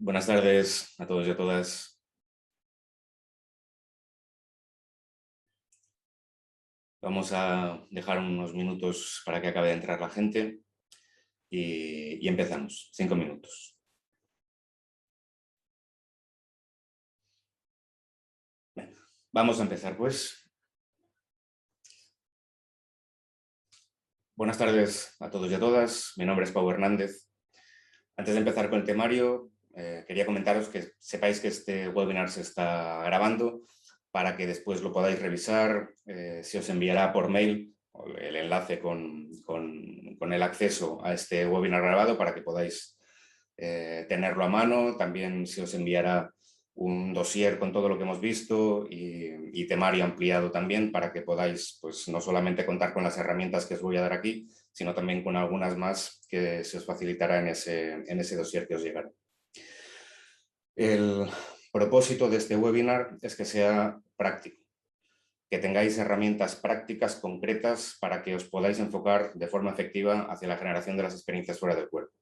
Buenas tardes a todos y a todas. Vamos a dejar unos minutos para que acabe de entrar la gente y empezamos. 5 minutos. Venga, vamos a empezar, pues. Buenas tardes a todos y a todas. Mi nombre es Pau Hernández. Antes de empezar con el temario, quería comentaros que sepáis que este webinar se está grabando para que después lo podáis revisar. Se os enviará por mail el enlace con el acceso a este webinar grabado para que podáis tenerlo a mano. También se os enviará un dossier con todo lo que hemos visto y temario ampliado también para que podáis, pues, no solamente contar con las herramientas que os voy a dar aquí, sino también con algunas más que se os facilitará en ese dossier que os llegará. El propósito de este webinar es que sea práctico, que tengáis herramientas prácticas, concretas, para que os podáis enfocar de forma efectiva hacia la generación de las experiencias fuera del cuerpo.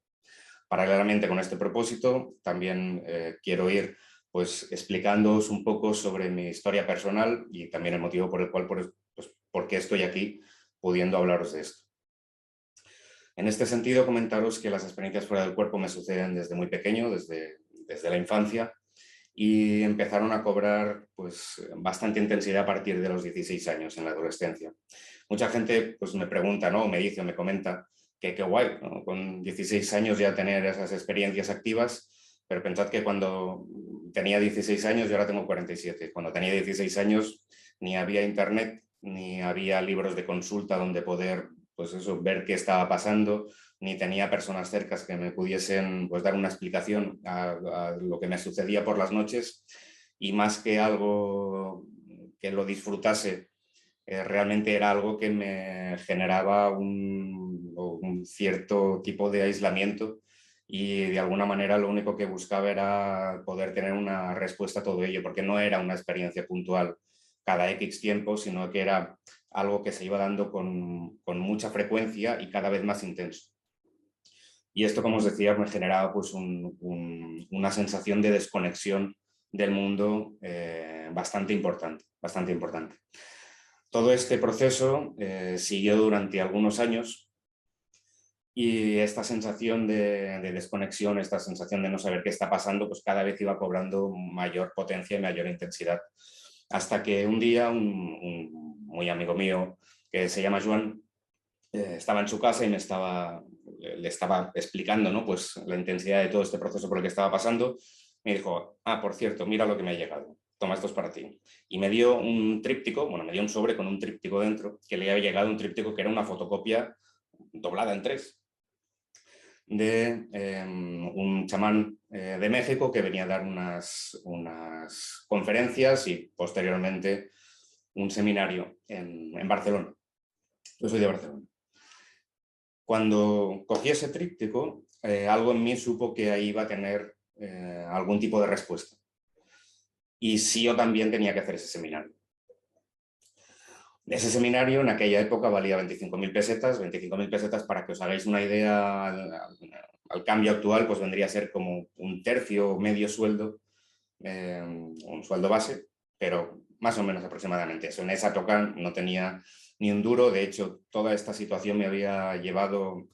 Paralelamente con este propósito, también quiero ir, pues, explicándoos un poco sobre mi historia personal y también el motivo por el cual, por qué estoy aquí pudiendo hablaros de esto. En este sentido, comentaros que las experiencias fuera del cuerpo me suceden desde muy pequeño, desde la infancia, y empezaron a cobrar, pues, bastante intensidad a partir de los 16 años, en la adolescencia. Mucha gente, pues, me pregunta, ¿no? Me dice o me comenta que qué guay, ¿no? Con 16 años ya tener esas experiencias activas, pero pensad que cuando tenía 16 años, yo ahora tengo 47. Cuando tenía 16 años ni había internet, ni había libros de consulta donde poder, pues eso, ver qué estaba pasando, ni tenía personas cercas que me pudiesen, pues, dar una explicación a lo que me sucedía por las noches, y más que algo que lo disfrutase, realmente era algo que me generaba un cierto tipo de aislamiento, y de alguna manera lo único que buscaba era poder tener una respuesta a todo ello, porque no era una experiencia puntual cada X tiempo, sino que era algo que se iba dando con mucha frecuencia y cada vez más intenso. Y esto, como os decía, me generaba, pues, una sensación de desconexión del mundo bastante importante, bastante importante. Todo este proceso siguió durante algunos años, y esta sensación de desconexión, esta sensación de no saber qué está pasando, pues cada vez iba cobrando mayor potencia y mayor intensidad. Hasta que un día un muy amigo mío, que se llama Joan, estaba en su casa y le estaba explicando, ¿no?, pues, la intensidad de todo este proceso por el que estaba pasando. Me dijo: por cierto, mira lo que me ha llegado, toma, esto es para ti. Y me dio un tríptico, bueno, me dio un sobre con un tríptico dentro, que le había llegado un tríptico que era una fotocopia doblada en 3 de un chamán de México que venía a dar unas conferencias y posteriormente un seminario en Barcelona. Yo soy de Barcelona. Cuando cogí ese tríptico, algo en mí supo que ahí iba a tener algún tipo de respuesta. Y sí, yo también tenía que hacer ese seminario. Ese seminario en aquella época valía 25.000 pesetas. 25.000 pesetas, para que os hagáis una idea, al cambio actual, pues vendría a ser como un tercio, medio sueldo, un sueldo base, pero más o menos aproximadamente eso. En esa época no tenía ni un duro. De hecho, toda esta situación me había llevado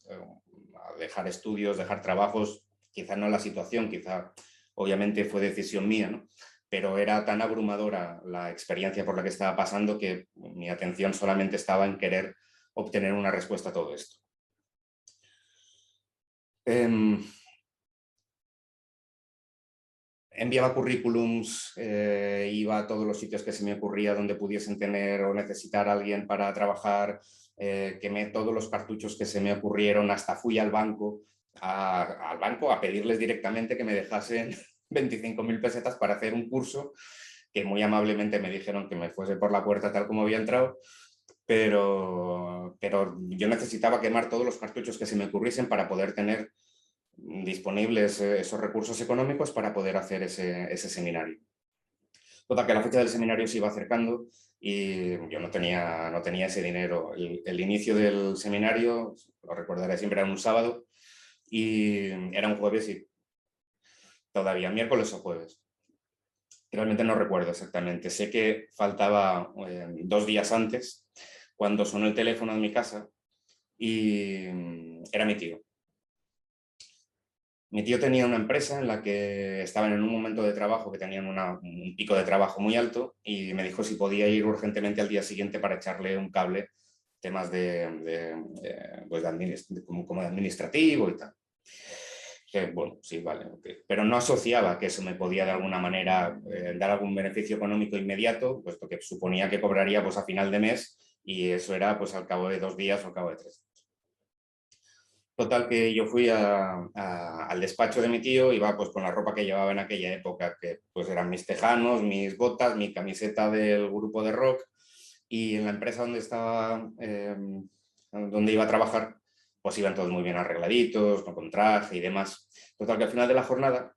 a dejar estudios, dejar trabajos. Quizá no la situación, quizá obviamente fue decisión mía, ¿no? Pero era tan abrumadora la experiencia por la que estaba pasando que mi atención solamente estaba en querer obtener una respuesta a todo esto. Enviaba currículums, iba a todos los sitios que se me ocurría donde pudiesen tener o necesitar a alguien para trabajar, quemé todos los cartuchos que se me ocurrieron, hasta fui al banco a pedirles directamente que me dejasen 25.000 pesetas para hacer un curso, que muy amablemente me dijeron que me fuese por la puerta tal como había entrado, pero yo necesitaba quemar todos los cartuchos que se me ocurriesen para poder tener disponibles esos recursos económicos para poder hacer ese seminario. Total, que la fecha del seminario se iba acercando y yo no tenía ese dinero. El inicio del seminario, lo recordaré siempre, era un sábado y era un jueves, y todavía, miércoles o jueves. Realmente no recuerdo exactamente. Sé que faltaba 2 días antes, cuando sonó el teléfono en mi casa y era mi tío. Mi tío tenía una empresa en la que estaban en un momento de trabajo que tenían un pico de trabajo muy alto y me dijo si podía ir urgentemente al día siguiente para echarle un cable, temas pues como de administrativo y tal. Que, bueno, sí, vale, okay. Pero no asociaba que eso me podía de alguna manera dar algún beneficio económico inmediato, puesto que suponía que cobraría pues, a final de mes y eso era pues, al cabo de 2 días o al cabo de 3. Total que yo fui al despacho de mi tío, iba pues con la ropa que llevaba en aquella época, que pues eran mis tejanos, mis botas, mi camiseta del grupo de rock, y en la empresa donde estaba, donde iba a trabajar, pues iban todos muy bien arregladitos, con traje y demás. Total que al final de la jornada,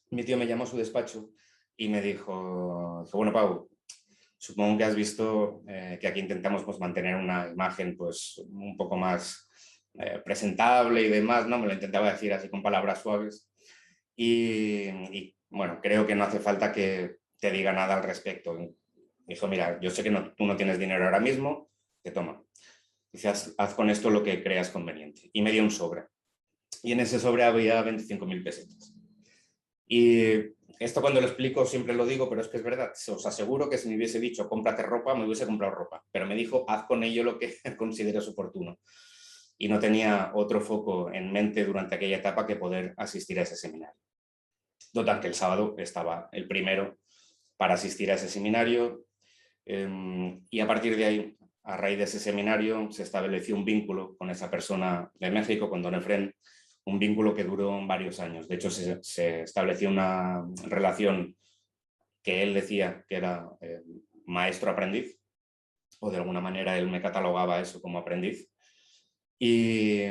mi tío me llamó a su despacho y me dijo, bueno, Pau, supongo que has visto que aquí intentamos pues, mantener una imagen pues, un poco más presentable y demás, ¿no? Me lo intentaba decir así con palabras suaves. Y bueno, creo que no hace falta que te diga nada al respecto. Dijo, mira, yo sé que tú no tienes dinero ahora mismo, te toma. Dice, haz con esto lo que creas conveniente. Y me dio un sobre. Y en ese sobre había 25.000 pesetas. Y esto cuando lo explico siempre lo digo, pero es que es verdad. Os aseguro que si me hubiese dicho cómprate ropa, me hubiese comprado ropa. Pero me dijo, haz con ello lo que consideres oportuno. Y no tenía otro foco en mente durante aquella etapa que poder asistir a ese seminario. Total, que el sábado estaba el primero para asistir a ese seminario y a partir de ahí, a raíz de ese seminario, se estableció un vínculo con esa persona de México, con don Efrén, un vínculo que duró varios años. De hecho, se estableció una relación que él decía que era maestro-aprendiz, o de alguna manera él me catalogaba eso como aprendiz. Y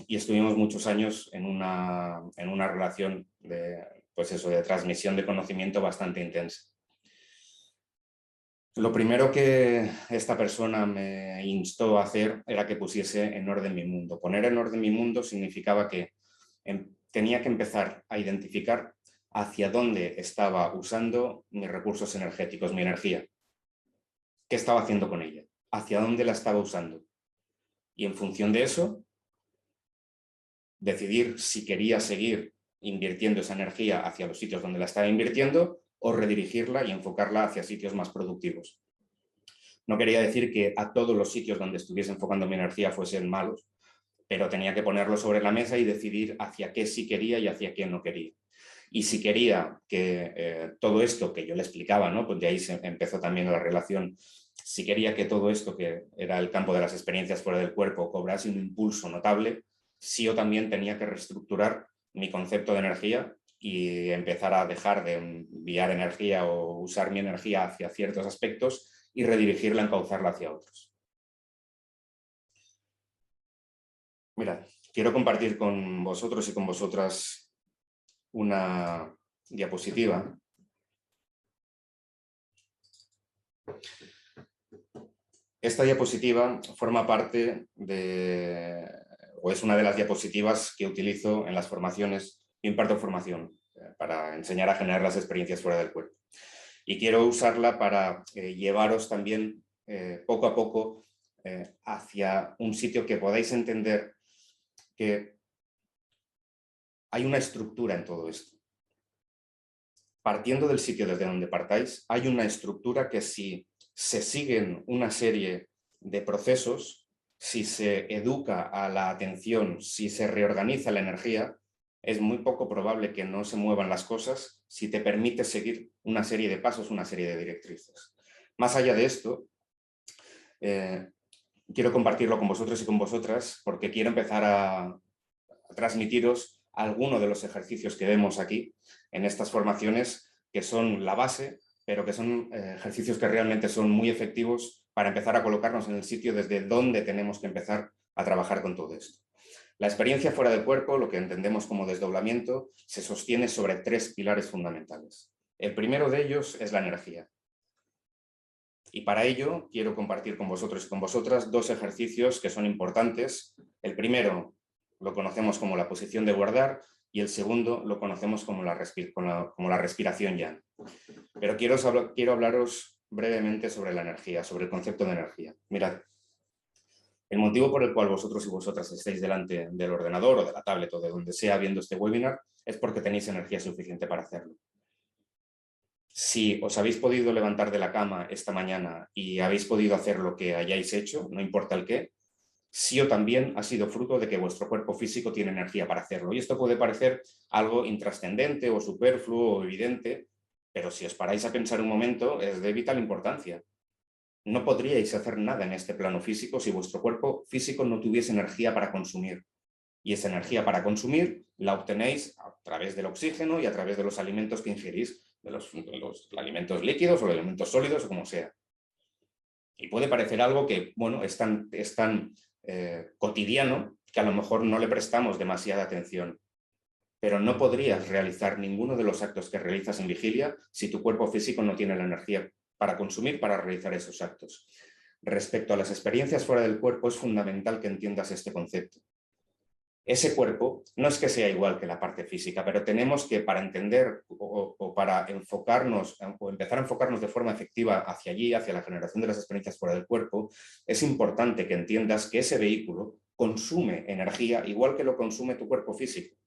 estuvimos muchos años en una relación pues eso, de transmisión de conocimiento bastante intensa. Lo primero que esta persona me instó a hacer era que pusiese en orden mi mundo. Poner en orden mi mundo significaba que tenía que empezar a identificar hacia dónde estaba usando mis recursos energéticos, mi energía. ¿Qué estaba haciendo con ella? ¿Hacia dónde la estaba usando? Y en función de eso, decidir si quería seguir invirtiendo esa energía hacia los sitios donde la estaba invirtiendo o redirigirla y enfocarla hacia sitios más productivos. No quería decir que a todos los sitios donde estuviese enfocando mi energía fuesen malos, pero tenía que ponerlo sobre la mesa y decidir hacia qué sí quería y hacia qué no quería. Y si quería que todo esto que yo le explicaba, ¿no? Pues de ahí se empezó también la relación, si quería que todo esto que era el campo de las experiencias fuera del cuerpo cobrase un impulso notable, sí yo también tenía que reestructurar mi concepto de energía y empezar a dejar de enviar energía o usar mi energía hacia ciertos aspectos y redirigirla, encauzarla hacia otros. Mira, quiero compartir con vosotros y con vosotras una diapositiva. Esta diapositiva forma parte o es una de las diapositivas que utilizo en las formaciones. Yo imparto formación para enseñar a generar las experiencias fuera del cuerpo. Y quiero usarla para llevaros también poco a poco hacia un sitio que podáis entender que hay una estructura en todo esto. Partiendo del sitio desde donde partáis, hay una estructura que si se siguen una serie de procesos, si se educa a la atención, si se reorganiza la energía, es muy poco probable que no se muevan las cosas si te permite seguir una serie de pasos, una serie de directrices. Más allá de esto, quiero compartirlo con vosotros y con vosotras porque quiero empezar a transmitiros algunos de los ejercicios que vemos aquí en estas formaciones, que son la base, pero que son ejercicios que realmente son muy efectivos para empezar a colocarnos en el sitio desde donde tenemos que empezar a trabajar con todo esto. La experiencia fuera del cuerpo, lo que entendemos como desdoblamiento, se sostiene sobre 3 pilares fundamentales. El primero de ellos es la energía. Y para ello quiero compartir con vosotros y con vosotras 2 ejercicios que son importantes. El primero lo conocemos como la posición de guardar y el segundo lo conocemos como la respiración yang. Pero quiero hablaros brevemente sobre la energía, sobre el concepto de energía. Mirad, el motivo por el cual vosotros y vosotras estáis delante del ordenador o de la tablet o de donde sea viendo este webinar es porque tenéis energía suficiente para hacerlo. Si os habéis podido levantar de la cama esta mañana y habéis podido hacer lo que hayáis hecho, no importa el qué, sí o también ha sido fruto de que vuestro cuerpo físico tiene energía para hacerlo. Y esto puede parecer algo intrascendente o superfluo o evidente, pero si os paráis a pensar un momento, es de vital importancia. No podríais hacer nada en este plano físico si vuestro cuerpo físico no tuviese energía para consumir. Y esa energía para consumir la obtenéis a través del oxígeno y a través de los alimentos que ingerís, de los alimentos líquidos o alimentos sólidos o como sea. Y puede parecer algo que, bueno, es tan cotidiano que a lo mejor no le prestamos demasiada atención. Pero no podrías realizar ninguno de los actos que realizas en vigilia si tu cuerpo físico no tiene la energía para consumir para realizar esos actos. Respecto a las experiencias fuera del cuerpo, es fundamental que entiendas este concepto. Ese cuerpo no es que sea igual que la parte física, pero tenemos que, para entender o para enfocarnos o empezar a enfocarnos de forma efectiva hacia allí, hacia la generación de las experiencias fuera del cuerpo, es importante que entiendas que ese vehículo consume energía igual que lo consume tu cuerpo físico.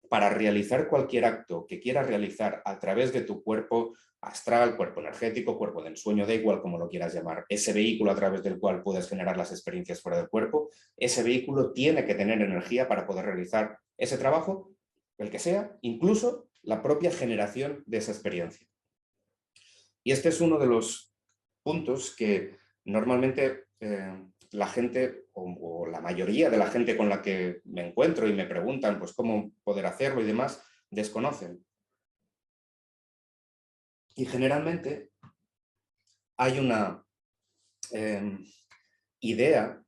Para realizar cualquier acto que quieras realizar a través de tu cuerpo astral, cuerpo energético, cuerpo de ensueño, da igual como lo quieras llamar, ese vehículo a través del cual puedes generar las experiencias fuera del cuerpo, ese vehículo tiene que tener energía para poder realizar ese trabajo, el que sea, incluso la propia generación de esa experiencia. Y este es uno de los puntos que normalmente la gente o la mayoría de la gente con la que me encuentro y me preguntan pues cómo poder hacerlo y demás, desconocen. Y generalmente hay una idea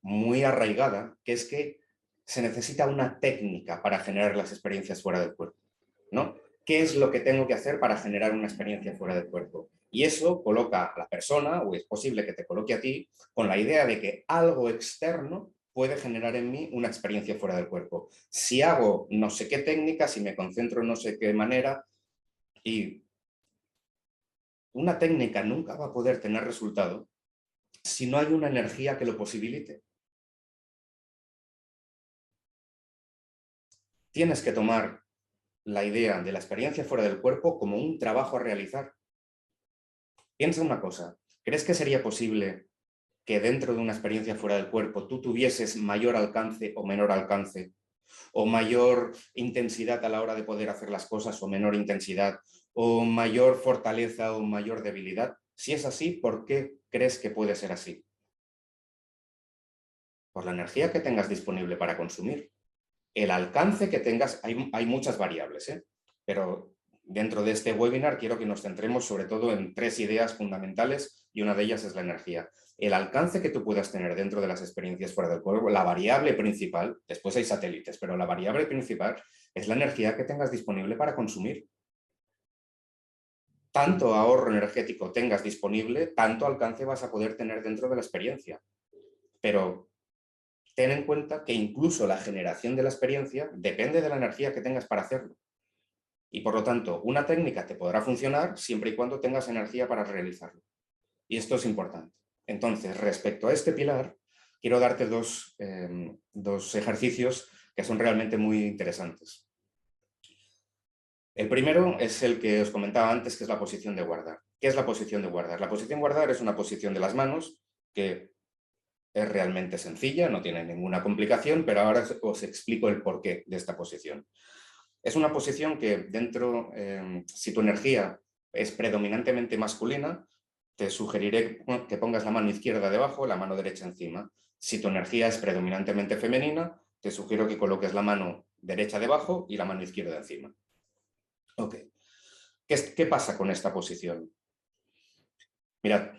muy arraigada, que es que se necesita una técnica para generar las experiencias fuera del cuerpo, ¿no? ¿Qué es lo que tengo que hacer para generar una experiencia fuera del cuerpo? Y eso coloca a la persona, o es posible que te coloque a ti, con la idea de que algo externo puede generar en mí una experiencia fuera del cuerpo. Si hago no sé qué técnica, si me concentro en no sé qué manera, y una técnica nunca va a poder tener resultado si no hay una energía que lo posibilite. Tienes que tomar la idea de la experiencia fuera del cuerpo como un trabajo a realizar. Piensa una cosa, ¿crees que sería posible que dentro de una experiencia fuera del cuerpo tú tuvieses mayor alcance o menor alcance? ¿O mayor intensidad a la hora de poder hacer las cosas o menor intensidad? ¿O mayor fortaleza o mayor debilidad? Si es así, ¿por qué crees que puede ser así? Por la energía que tengas disponible para consumir. El alcance que tengas, hay muchas variables, pero dentro de este webinar quiero que nos centremos sobre todo en 3 ideas fundamentales y una de ellas es la energía. El alcance que tú puedas tener dentro de las experiencias fuera del cuerpo, la variable principal, después hay satélites, pero la variable principal es la energía que tengas disponible para consumir. Tanto ahorro energético tengas disponible, tanto alcance vas a poder tener dentro de la experiencia. Pero ten en cuenta que incluso la generación de la experiencia depende de la energía que tengas para hacerlo. Y por lo tanto, una técnica te podrá funcionar siempre y cuando tengas energía para realizarlo. Y esto es importante. Entonces, respecto a este pilar, quiero darte dos ejercicios que son realmente muy interesantes. El primero es el que os comentaba antes, que es la posición de guardar. ¿Qué es la posición de guardar? La posición de guardar es una posición de las manos que es realmente sencilla, no tiene ninguna complicación, pero ahora os explico el porqué de esta posición. Es una posición que dentro, si tu energía es predominantemente masculina, te sugeriré que pongas la mano izquierda debajo, la mano derecha encima. Si tu energía es predominantemente femenina, te sugiero que coloques la mano derecha debajo y la mano izquierda encima. Ok. ¿Qué pasa con esta posición? Mirad,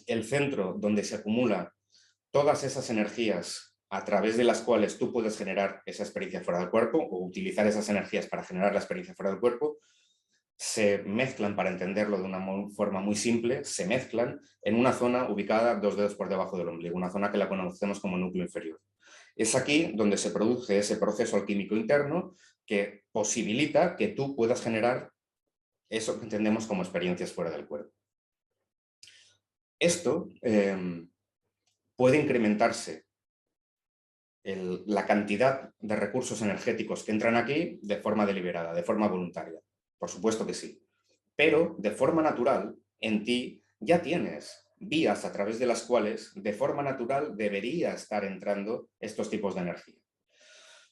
el centro donde se acumulan todas esas energías a través de las cuales tú puedes generar esa experiencia fuera del cuerpo o utilizar esas energías para generar la experiencia fuera del cuerpo, se mezclan, para entenderlo de una forma muy simple, se mezclan en una zona ubicada 2 dedos por debajo del ombligo, una zona que la conocemos como núcleo inferior. Es aquí donde se produce ese proceso alquímico interno que posibilita que tú puedas generar eso que entendemos como experiencias fuera del cuerpo. Esto puede incrementarse la cantidad de recursos energéticos que entran aquí de forma deliberada, de forma voluntaria. Por supuesto que sí. Pero de forma natural, en ti ya tienes vías a través de las cuales de forma natural debería estar entrando estos tipos de energía.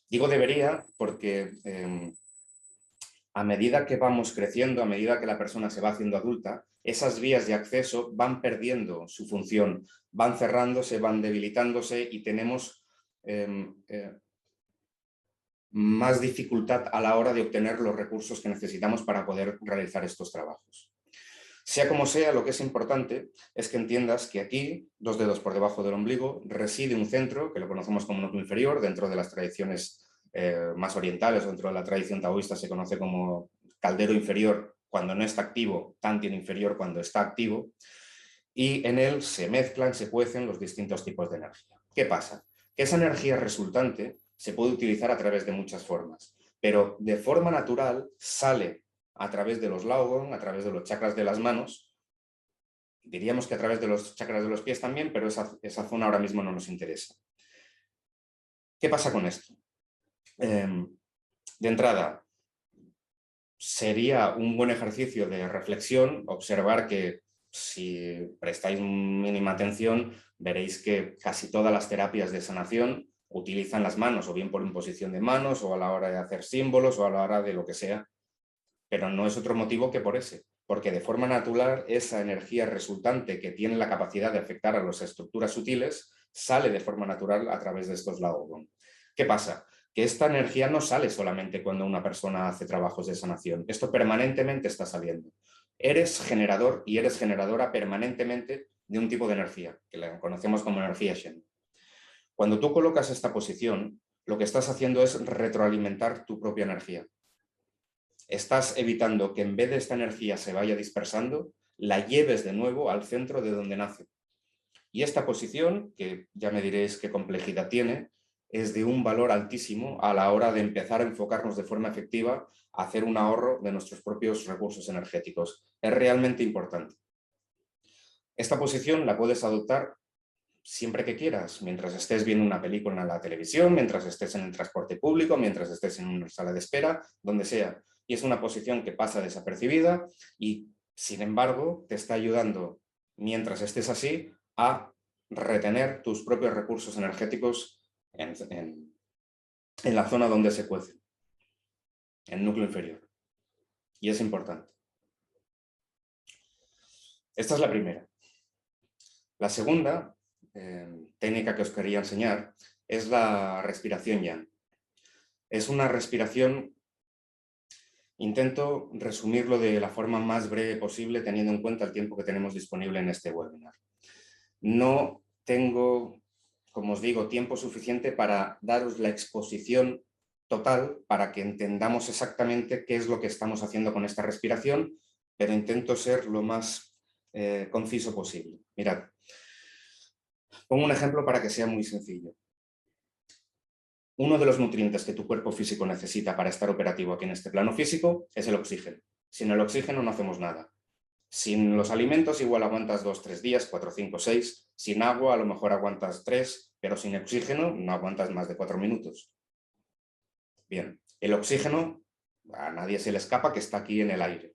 Digo debería porque a medida que vamos creciendo, a medida que la persona se va haciendo adulta, esas vías de acceso van perdiendo su función, van cerrándose, van debilitándose y tenemos más dificultad a la hora de obtener los recursos que necesitamos para poder realizar estos trabajos. Sea como sea, lo que es importante es que entiendas que aquí, 2 dedos por debajo del ombligo, reside un centro que lo conocemos como núcleo inferior. Dentro de las tradiciones más orientales, dentro de la tradición taoísta, se conoce como caldero inferior cuando no está activo, tantien inferior cuando está activo, y en él se mezclan, se cuecen los distintos tipos de energía. ¿Qué pasa? Que esa energía resultante se puede utilizar a través de muchas formas, pero de forma natural sale a través de los Laogong, a través de los chakras de las manos, diríamos que a través de los chakras de los pies también, pero esa zona ahora mismo no nos interesa. ¿Qué pasa con esto? De entrada, sería un buen ejercicio de reflexión observar que si prestáis mínima atención, veréis que casi todas las terapias de sanación utilizan las manos, o bien por imposición de manos, o a la hora de hacer símbolos, o a la hora de lo que sea. Pero no es otro motivo que por ese, porque de forma natural esa energía resultante que tiene la capacidad de afectar a las estructuras sutiles sale de forma natural a través de estos Laogong. ¿Qué pasa? Que esta energía no sale solamente cuando una persona hace trabajos de sanación, esto permanentemente está saliendo. Eres generador y eres generadora permanentemente de un tipo de energía, que la conocemos como energía Shen. Cuando tú colocas esta posición, lo que estás haciendo es retroalimentar tu propia energía. Estás evitando que en vez de esta energía se vaya dispersando, la lleves de nuevo al centro de donde nace. Y esta posición, que ya me diréis qué complejidad tiene, es de un valor altísimo a la hora de empezar a enfocarnos de forma efectiva a hacer un ahorro de nuestros propios recursos energéticos. Es realmente importante. Esta posición la puedes adoptar siempre que quieras, mientras estés viendo una película en la televisión, mientras estés en el transporte público, mientras estés en una sala de espera, donde sea. Y es una posición que pasa desapercibida y, sin embargo, te está ayudando, mientras estés así, a retener tus propios recursos energéticos en la zona donde se cuecen, en el núcleo inferior. Y es importante. Esta es la primera. La segunda técnica que os quería enseñar es la respiración yang. Es una respiración, intento resumirlo de la forma más breve posible teniendo en cuenta el tiempo que tenemos disponible en este webinar. No tengo, como os digo, tiempo suficiente para daros la exposición total para que entendamos exactamente qué es lo que estamos haciendo con esta respiración, pero intento ser lo más conciso posible. Mirad, pongo un ejemplo para que sea muy sencillo. Uno de los nutrientes que tu cuerpo físico necesita para estar operativo aquí en este plano físico es el oxígeno. Sin el oxígeno no hacemos nada. Sin los alimentos igual aguantas 2, 3 días, 4, 5, 6. Sin agua a lo mejor aguantas 3, pero sin oxígeno no aguantas más de 4 minutos. Bien, el oxígeno a nadie se le escapa que está aquí en el aire,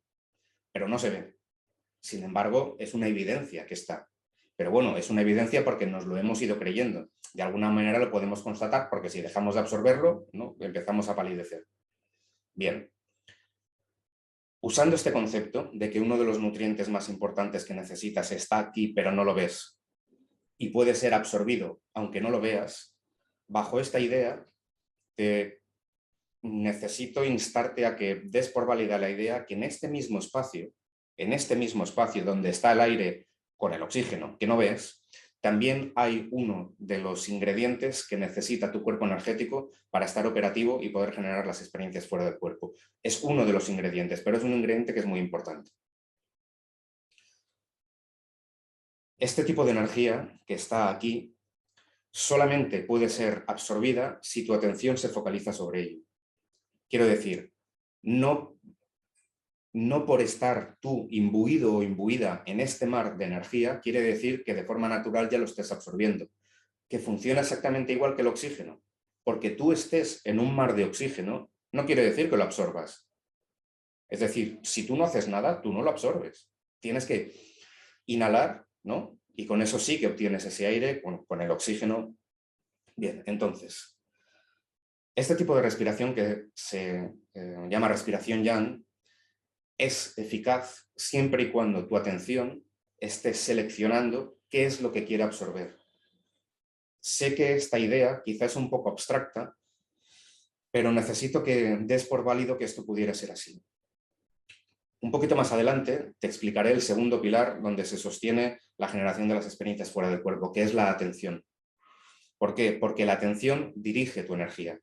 pero no se ve. Sin embargo, es una evidencia que está. Pero bueno, es una evidencia porque nos lo hemos ido creyendo. De alguna manera lo podemos constatar porque si dejamos de absorberlo, ¿no?, empezamos a palidecer. Bien. Usando este concepto de que uno de los nutrientes más importantes que necesitas está aquí pero no lo ves y puede ser absorbido aunque no lo veas, bajo esta idea necesito instarte a que des por válida la idea que en este mismo espacio donde está el aire con el oxígeno que no ves, también hay uno de los ingredientes que necesita tu cuerpo energético para estar operativo y poder generar las experiencias fuera del cuerpo. Es uno de los ingredientes, pero es un ingrediente que es muy importante. Este tipo de energía que está aquí solamente puede ser absorbida si tu atención se focaliza sobre ello. Quiero decir, no, no por estar tú imbuido o imbuida en este mar de energía, quiere decir que de forma natural ya lo estés absorbiendo, que funciona exactamente igual que el oxígeno. Porque tú estés en un mar de oxígeno, no quiere decir que lo absorbas. Es decir, si tú no haces nada, tú no lo absorbes. Tienes que inhalar, ¿no? Y con eso sí que obtienes ese aire, con el oxígeno. Bien, entonces, este tipo de respiración que se llama respiración yang es eficaz siempre y cuando tu atención esté seleccionando qué es lo que quiere absorber. Sé que esta idea quizá es un poco abstracta, pero necesito que des por válido que esto pudiera ser así. Un poquito más adelante te explicaré el segundo pilar donde se sostiene la generación de las experiencias fuera del cuerpo, que es la atención. ¿Por qué? Porque la atención dirige tu energía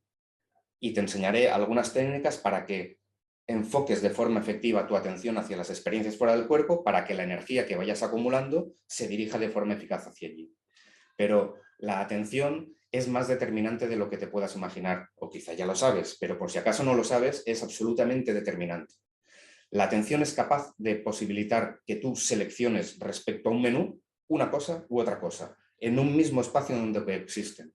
y te enseñaré algunas técnicas para que enfoques de forma efectiva tu atención hacia las experiencias fuera del cuerpo para que la energía que vayas acumulando se dirija de forma eficaz hacia allí. Pero la atención es más determinante de lo que te puedas imaginar, o quizá ya lo sabes, pero por si acaso no lo sabes, es absolutamente determinante. La atención es capaz de posibilitar que tú selecciones respecto a un menú una cosa u otra cosa, en un mismo espacio donde existen.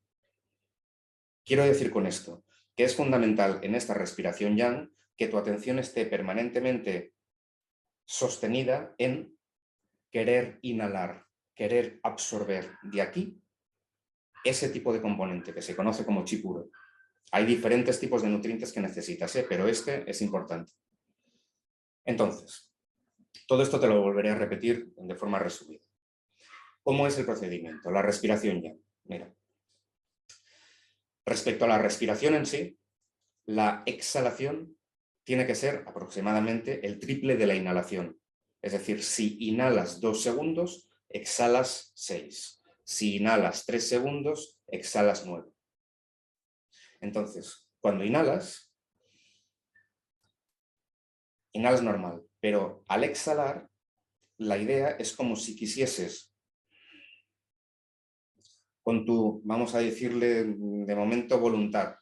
Quiero decir con esto que es fundamental en esta respiración yang que tu atención esté permanentemente sostenida en querer inhalar, querer absorber de aquí ese tipo de componente que se conoce como chi puro. Hay diferentes tipos de nutrientes que necesitas, pero este es importante. Entonces, todo esto te lo volveré a repetir de forma resumida. ¿Cómo es el procedimiento? La respiración yang. Mira, respecto a la respiración en sí, la exhalación tiene que ser aproximadamente el triple de la inhalación. Es decir, si inhalas 2 segundos, exhalas 6. Si inhalas 3 segundos, exhalas 9. Entonces, cuando inhalas normal, pero al exhalar, la idea es como si quisieses, con tu, vamos a decirle, de momento, voluntad.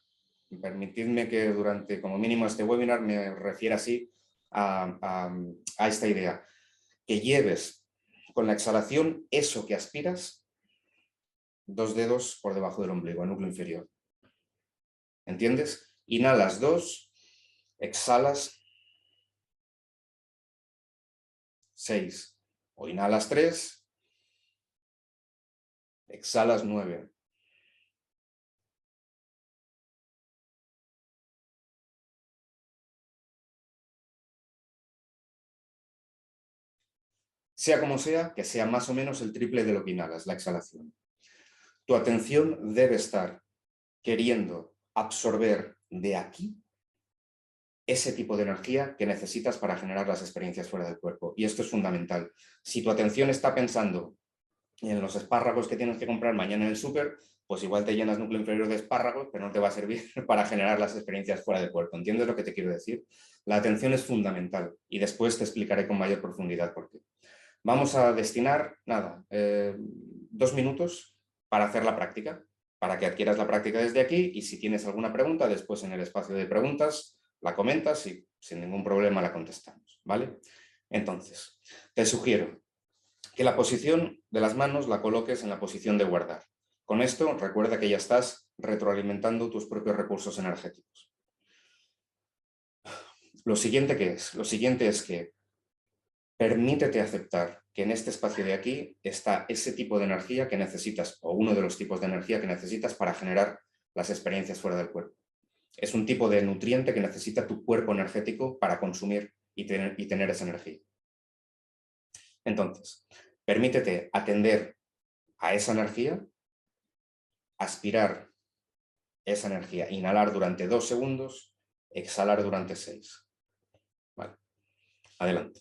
Permitidme que durante, como mínimo, este webinar me refiera así a esta idea. Que lleves con la exhalación eso que aspiras 2 dedos por debajo del ombligo, el núcleo inferior. ¿Entiendes? Inhalas 2, exhalas 6. O inhalas 3, exhalas 9. Sea como sea, que sea más o menos el triple de lo que inhalas, la exhalación. Tu atención debe estar queriendo absorber de aquí ese tipo de energía que necesitas para generar las experiencias fuera del cuerpo. Y esto es fundamental. Si tu atención está pensando en los espárragos que tienes que comprar mañana en el súper, pues igual te llenas núcleo inferior de espárragos, pero no te va a servir para generar las experiencias fuera del cuerpo. ¿Entiendes lo que te quiero decir? La atención es fundamental y después te explicaré con mayor profundidad por qué. Vamos a destinar, nada, 2 minutos para hacer la práctica, para que adquieras la práctica desde aquí y si tienes alguna pregunta, después en el espacio de preguntas la comentas y sin ningún problema la contestamos, ¿vale? Entonces, te sugiero que la posición de las manos la coloques en la posición de guardar. Con esto, recuerda que ya estás retroalimentando tus propios recursos energéticos. Lo siguiente es que permítete aceptar que en este espacio de aquí está ese tipo de energía que necesitas, o uno de los tipos de energía que necesitas para generar las experiencias fuera del cuerpo. Es un tipo de nutriente que necesita tu cuerpo energético para consumir y tener esa energía. Entonces, permítete atender a esa energía, aspirar esa energía, inhalar durante 2 segundos, exhalar durante 6. Vale, adelante.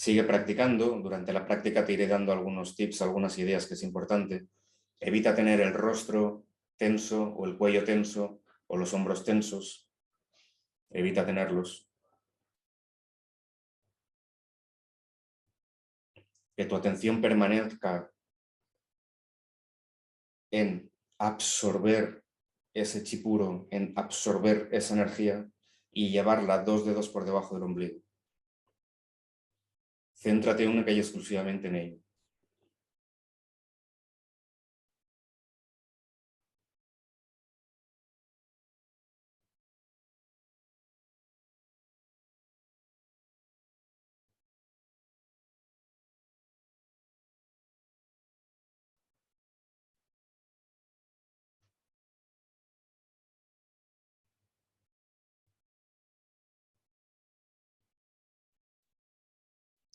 Sigue practicando, durante la práctica te iré dando algunos tips, algunas ideas que es importante. Evita tener el rostro tenso o el cuello tenso o los hombros tensos. Evita tenerlos. Que tu atención permanezca en absorber ese chi puro, en absorber esa energía y llevarla 2 dedos por debajo del ombligo. Céntrate única y exclusivamente en ello.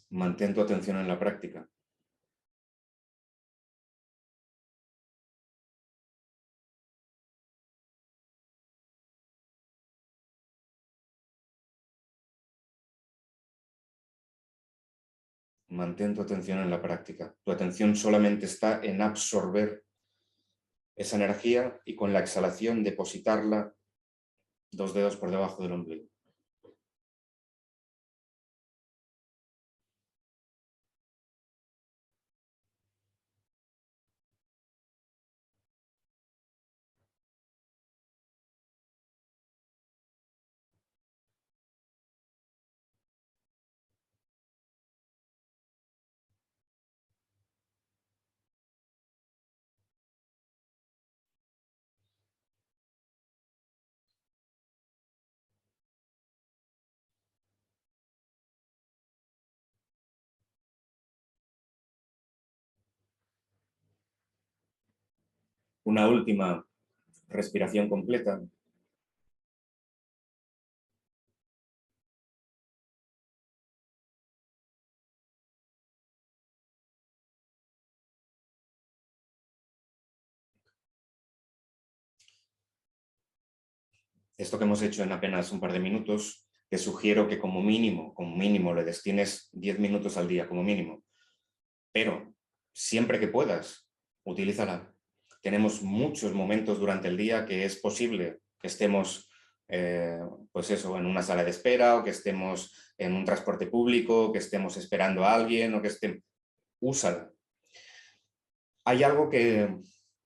Mantén tu atención en la práctica. Mantén tu atención en la práctica. Tu atención solamente está en absorber esa energía y con la exhalación depositarla 2 dedos por debajo del ombligo. Una última respiración completa. Esto que hemos hecho en apenas un par de minutos, te sugiero que como mínimo le destines 10 minutos al día, como mínimo. Pero siempre que puedas, utilízala. Tenemos muchos momentos durante el día que es posible que estemos, pues eso, en una sala de espera o que estemos en un transporte público, que estemos esperando a alguien o que estemos... Úsala. Hay algo que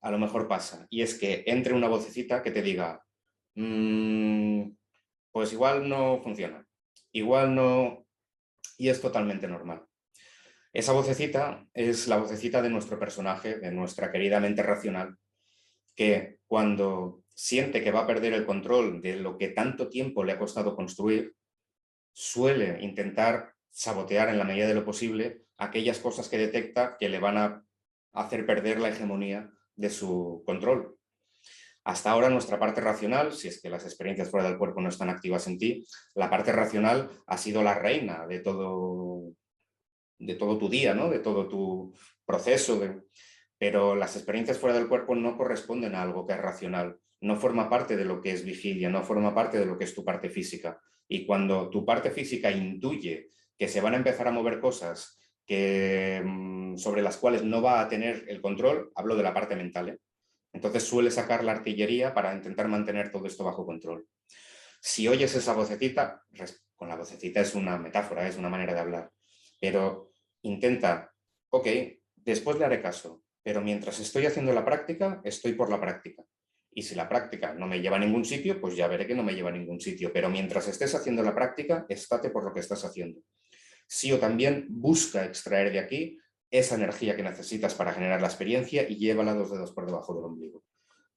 a lo mejor pasa y es que entre una vocecita que te diga pues igual no funciona, igual no, y es totalmente normal. Esa vocecita es la vocecita de nuestro personaje, de nuestra querida mente racional, que cuando siente que va a perder el control de lo que tanto tiempo le ha costado construir, suele intentar sabotear en la medida de lo posible aquellas cosas que detecta que le van a hacer perder la hegemonía de su control. Hasta ahora nuestra parte racional, si es que las experiencias fuera del cuerpo no están activas en ti, la parte racional ha sido la reina de todo tu día, ¿no? De todo tu proceso. Pero las experiencias fuera del cuerpo no corresponden a algo que es racional, no forma parte de lo que es vigilia, no forma parte de lo que es tu parte física. Y cuando tu parte física intuye que se van a empezar a mover cosas que, sobre las cuales no va a tener el control, hablo de la parte mental, ¿eh? Entonces suele sacar la artillería para intentar mantener todo esto bajo control. Si oyes esa vocecita, con la vocecita es una metáfora, es una manera de hablar, pero intenta, ok, después le haré caso, pero mientras estoy haciendo la práctica, estoy por la práctica. Y si la práctica no me lleva a ningún sitio, pues ya veré que no me lleva a ningún sitio, pero mientras estés haciendo la práctica, estate por lo que estás haciendo. Sí o también busca extraer de aquí esa energía que necesitas para generar la experiencia y llévala 2 dedos por debajo del ombligo.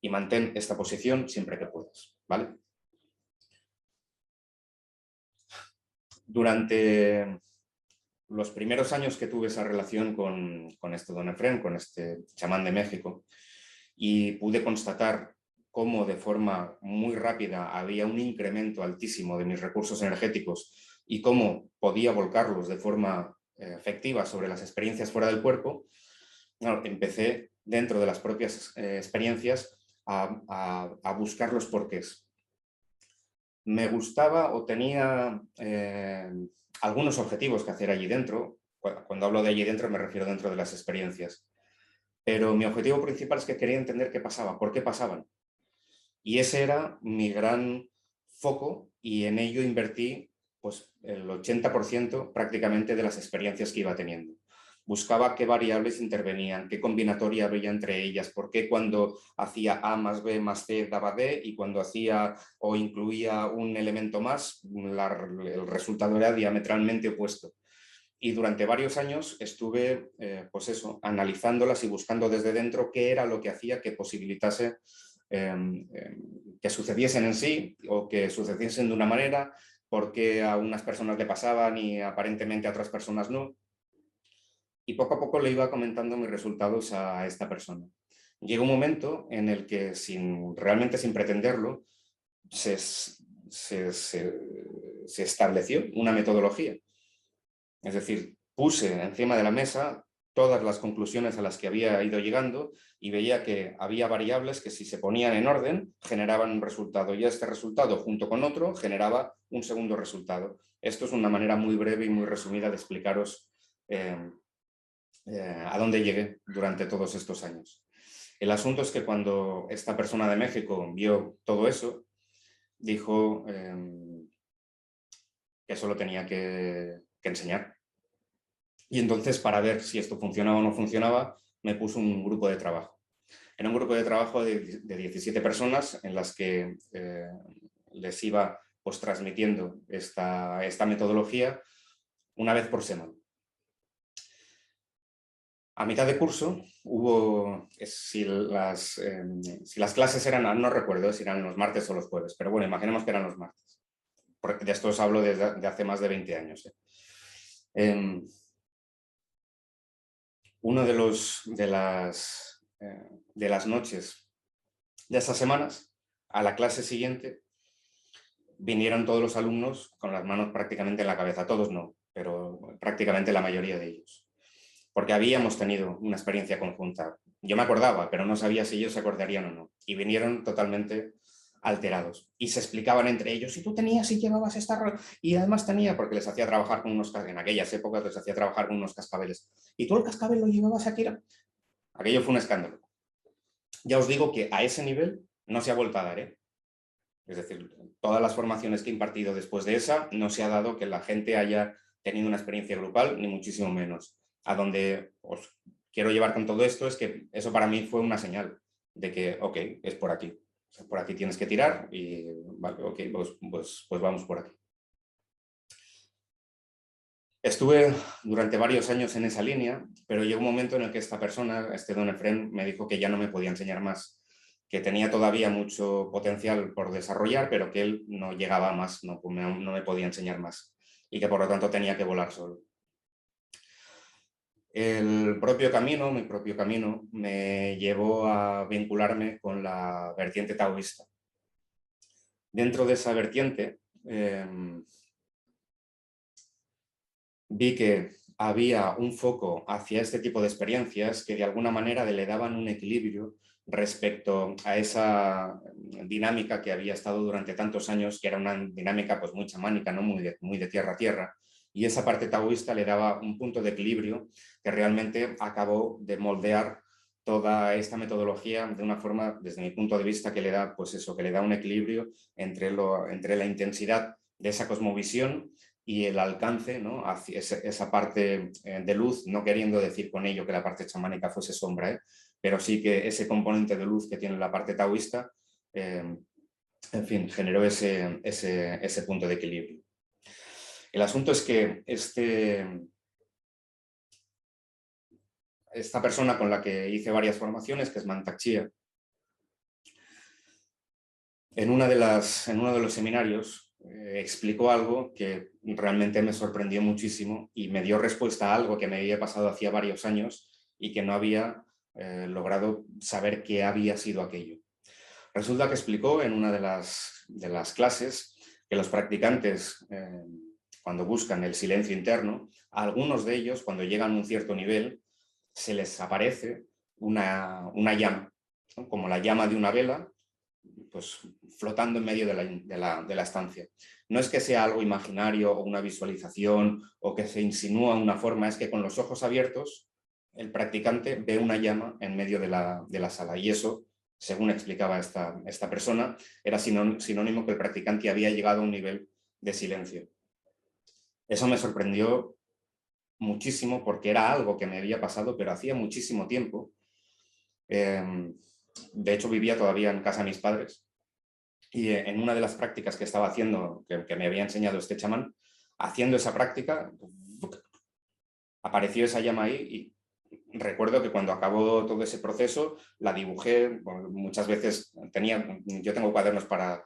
Y mantén esta posición siempre que puedas, ¿vale? Durante los primeros años que tuve esa relación con este don Efrén, con este chamán de México, y pude constatar cómo de forma muy rápida había un incremento altísimo de mis recursos energéticos y cómo podía volcarlos de forma efectiva sobre las experiencias fuera del cuerpo, bueno, empecé dentro de las propias experiencias a buscar los porqués. Me gustaba o tenía algunos objetivos que hacer allí dentro. Cuando hablo de allí dentro me refiero dentro de las experiencias. Pero mi objetivo principal es que quería entender qué pasaba, por qué pasaban. Y ese era mi gran foco y en ello invertí pues, el 80% prácticamente de las experiencias que iba teniendo. Buscaba qué variables intervenían, qué combinatoria había entre ellas, por qué cuando hacía A más B más C daba D y cuando hacía o incluía un elemento más, el resultado era diametralmente opuesto. Y durante varios años estuve, pues eso, analizándolas y buscando desde dentro qué era lo que hacía que posibilitase que sucediesen en sí o que sucediesen de una manera, por qué a unas personas le pasaban y aparentemente a otras personas no. Y poco a poco le iba comentando mis resultados a esta persona. Llegó un momento en el que realmente sin pretenderlo se estableció una metodología. Es decir, puse encima de la mesa todas las conclusiones a las que había ido llegando y veía que había variables que si se ponían en orden generaban un resultado y este resultado junto con otro generaba un segundo resultado. Esto es una manera muy breve y muy resumida de explicaros a dónde llegué durante todos estos años. El asunto es que cuando esta persona de México vio todo eso, dijo que solo tenía que enseñar. Y entonces, para ver si esto funcionaba o no funcionaba, me puso un grupo de trabajo. Era un grupo de trabajo de 17 personas en las que les iba pues, transmitiendo esta metodología una vez por semana. A mitad de curso hubo, si las clases eran, no recuerdo si eran los martes o los jueves, pero bueno, imaginemos que eran los martes. Porque de esto os hablo de hace más de 20 años. Una de las noches de esas semanas, a la clase siguiente, vinieron todos los alumnos con las manos prácticamente en la cabeza, todos no, pero prácticamente la mayoría de ellos, porque habíamos tenido una experiencia conjunta. Yo me acordaba, pero no sabía si ellos se acordarían o no, y vinieron totalmente alterados y se explicaban entre ellos, si tú tenías y llevabas esta... Y además tenía, porque les hacía trabajar con unos... En aquellas épocas les hacía trabajar con unos cascabeles. ¿Y tú el cascabel lo llevabas aquí? Aquello fue un escándalo. Ya os digo que a ese nivel no se ha vuelto a dar, ¿eh? Es decir, todas las formaciones que he impartido después de esa, no se ha dado que la gente haya tenido una experiencia grupal, ni muchísimo menos. A donde os quiero llevar con todo esto es que eso para mí fue una señal de que, ok, es por aquí. O sea, por aquí tienes que tirar y, vale, ok, pues vamos por aquí. Estuve durante varios años en esa línea, pero llegó un momento en el que esta persona, don Efrén, me dijo que ya no me podía enseñar más, que tenía todavía mucho potencial por desarrollar, pero que él no llegaba más, no me podía enseñar más y que por lo tanto tenía que volar solo. Mi propio camino, me llevó a vincularme con la vertiente taoísta. Dentro de esa vertiente vi que había un foco hacia este tipo de experiencias que de alguna manera le daban un equilibrio respecto a esa dinámica que había estado durante tantos años, que era una dinámica pues muy chamánica, ¿no? muy de tierra a tierra, y esa parte taoísta le daba un punto de equilibrio que realmente acabó de moldear toda esta metodología de una forma, desde mi punto de vista, que le da, pues eso, que le da un equilibrio entre la intensidad de esa cosmovisión y el alcance, ¿no? Hacia esa parte de luz, no queriendo decir con ello que la parte chamánica fuese sombra, pero sí que ese componente de luz que tiene la parte taoísta, en fin, generó ese punto de equilibrio. El asunto es que esta persona con la que hice varias formaciones, que es Mantak Chia, en uno de los seminarios explicó algo que realmente me sorprendió muchísimo y me dio respuesta a algo que me había pasado hacía varios años y que no había logrado saber qué había sido aquello. Resulta que explicó en una de las clases que los practicantes, cuando buscan el silencio interno, a algunos de ellos, cuando llegan a un cierto nivel, se les aparece una llama, ¿no? Como la llama de una vela, pues, flotando en medio de la estancia. No es que sea algo imaginario o una visualización o que se insinúa una forma, es que con los ojos abiertos el practicante ve una llama en medio de la sala, y eso, según explicaba esta persona, era sinónimo que el practicante había llegado a un nivel de silencio. Eso me sorprendió muchísimo porque era algo que me había pasado, pero hacía muchísimo tiempo. De hecho, vivía todavía en casa de mis padres, y en una de las prácticas que estaba haciendo, que me había enseñado este chamán, haciendo esa práctica, apareció esa llama ahí, y recuerdo que cuando acabó todo ese proceso la dibujé. Bueno, muchas veces yo tengo cuadernos para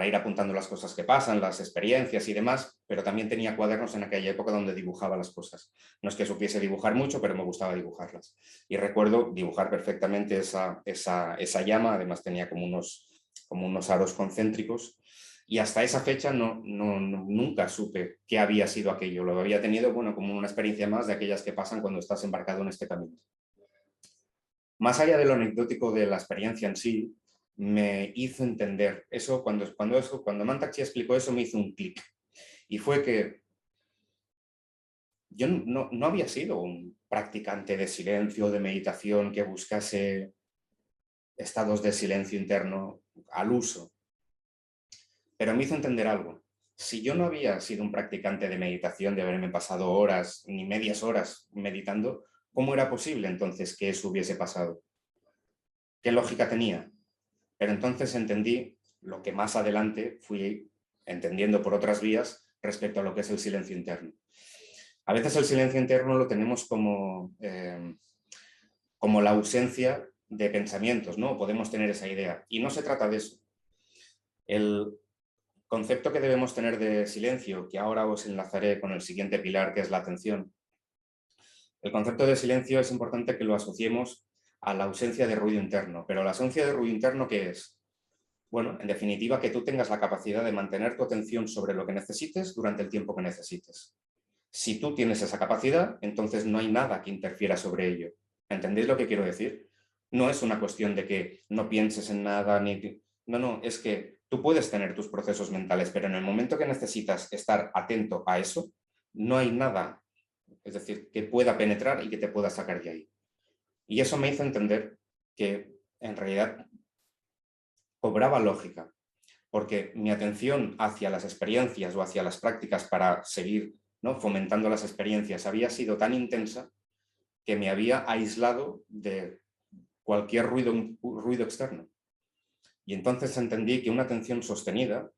ir apuntando las cosas que pasan, las experiencias y demás, pero también tenía cuadernos en aquella época donde dibujaba las cosas. No es que supiese dibujar mucho, pero me gustaba dibujarlas. Y recuerdo dibujar perfectamente esa llama. Además tenía como unos aros concéntricos, y hasta esa fecha nunca supe qué había sido aquello. Lo había tenido, bueno, como una experiencia más de aquellas que pasan cuando estás embarcado en este camino. Más allá de lo anecdótico de la experiencia en sí, me hizo entender eso. Cuando Mantak Chia explicó eso, me hizo un clic. Y fue que yo no había sido un practicante de silencio, de meditación, que buscase estados de silencio interno al uso. Pero me hizo entender algo. Si yo no había sido un practicante de meditación, de haberme pasado horas ni medias horas meditando, ¿cómo era posible entonces que eso hubiese pasado? ¿Qué lógica tenía? Pero entonces entendí lo que más adelante fui entendiendo por otras vías respecto a lo que es el silencio interno. A veces el silencio interno lo tenemos como la ausencia de pensamientos, ¿no? Podemos tener esa idea. Y no se trata de eso. El concepto que debemos tener de silencio, que ahora os enlazaré con el siguiente pilar, que es la atención. El concepto de silencio es importante que lo asociemos a la ausencia de ruido interno. Pero la ausencia de ruido interno, ¿qué es? Bueno, en definitiva, que tú tengas la capacidad de mantener tu atención sobre lo que necesites durante el tiempo que necesites. Si tú tienes esa capacidad, entonces no hay nada que interfiera sobre ello. ¿Entendéis lo que quiero decir? No es una cuestión de que no pienses en nada, no, es que tú puedes tener tus procesos mentales, pero en el momento que necesitas estar atento a eso, no hay nada, es decir, que pueda penetrar y que te pueda sacar de ahí. Y eso me hizo entender que en realidad cobraba lógica, porque mi atención hacia las experiencias o hacia las prácticas para seguir, ¿no?, fomentando las experiencias había sido tan intensa que me había aislado de cualquier ruido externo. Y entonces entendí que una atención sostenida,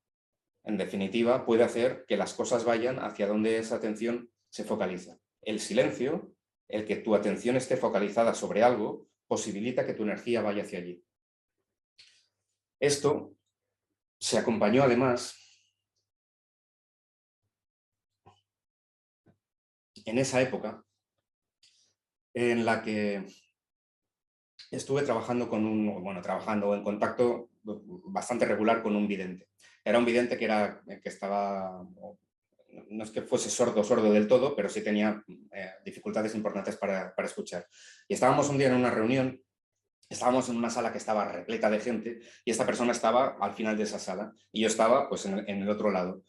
en definitiva, puede hacer que las cosas vayan hacia donde esa atención se focaliza. El silencio, el que tu atención esté focalizada sobre algo, posibilita que tu energía vaya hacia allí. Esto se acompañó además en esa época en la que estuve trabajando en contacto bastante regular con un vidente. Era un vidente que estaba, no es que fuese sordo del todo, pero sí tenía dificultades importantes para escuchar. Y estábamos un día en una reunión, estábamos en una sala que estaba repleta de gente, y esta persona estaba al final de esa sala y yo estaba, pues, en el otro lado.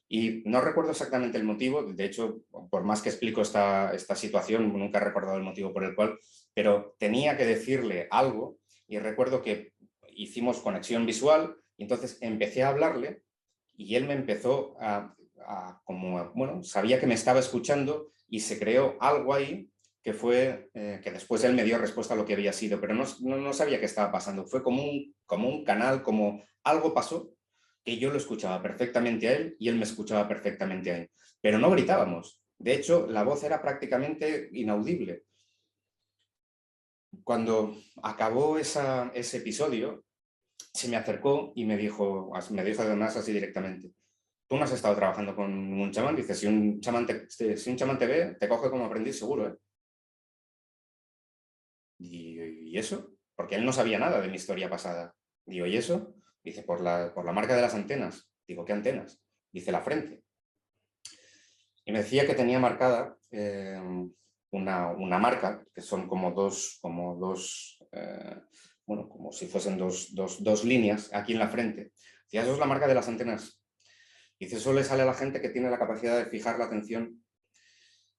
Y no recuerdo exactamente el motivo. De hecho, por más que explico esta situación, nunca he recordado el motivo por el cual, pero tenía que decirle algo, y recuerdo que hicimos conexión visual, y entonces empecé a hablarle, y él me empezó bueno, sabía que me estaba escuchando, y se creó algo ahí que fue, que después él me dio respuesta a lo que había sido, pero no sabía qué estaba pasando. Fue como un canal, como algo pasó, que yo lo escuchaba perfectamente a él y él me escuchaba perfectamente a él. Pero no gritábamos. De hecho, la voz era prácticamente inaudible. Cuando acabó ese episodio, se me acercó y me dijo además así directamente: tú no has estado trabajando con un chamán. Dice, si un chamán te ve, te coge como aprendiz seguro, ¿eh? ¿Y eso? Porque él no sabía nada de mi historia pasada. Digo, ¿y eso? Dice, por la marca de las antenas. Digo, ¿qué antenas? Dice, la frente. Y me decía que tenía marcada una marca, que son como dos bueno, como si fuesen dos líneas aquí en la frente. Decía, eso es la marca de las antenas. Dice, eso le sale a la gente que tiene la capacidad de fijar la atención.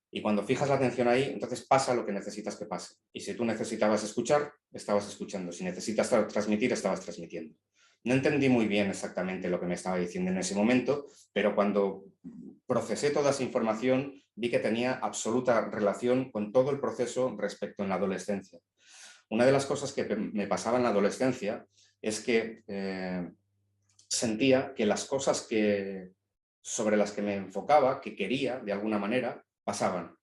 Y cuando fijas la atención ahí, entonces pasa lo que necesitas que pase. Y si tú necesitabas escuchar, estabas escuchando. Si necesitas transmitir, estabas transmitiendo. No entendí muy bien exactamente lo que me estaba diciendo en ese momento, pero cuando procesé toda esa información, vi que tenía absoluta relación con todo el proceso respecto en la adolescencia. Una de las cosas que me pasaba en la adolescencia es que sentía que las cosas sobre las que me enfocaba, que quería de alguna manera, pasaban.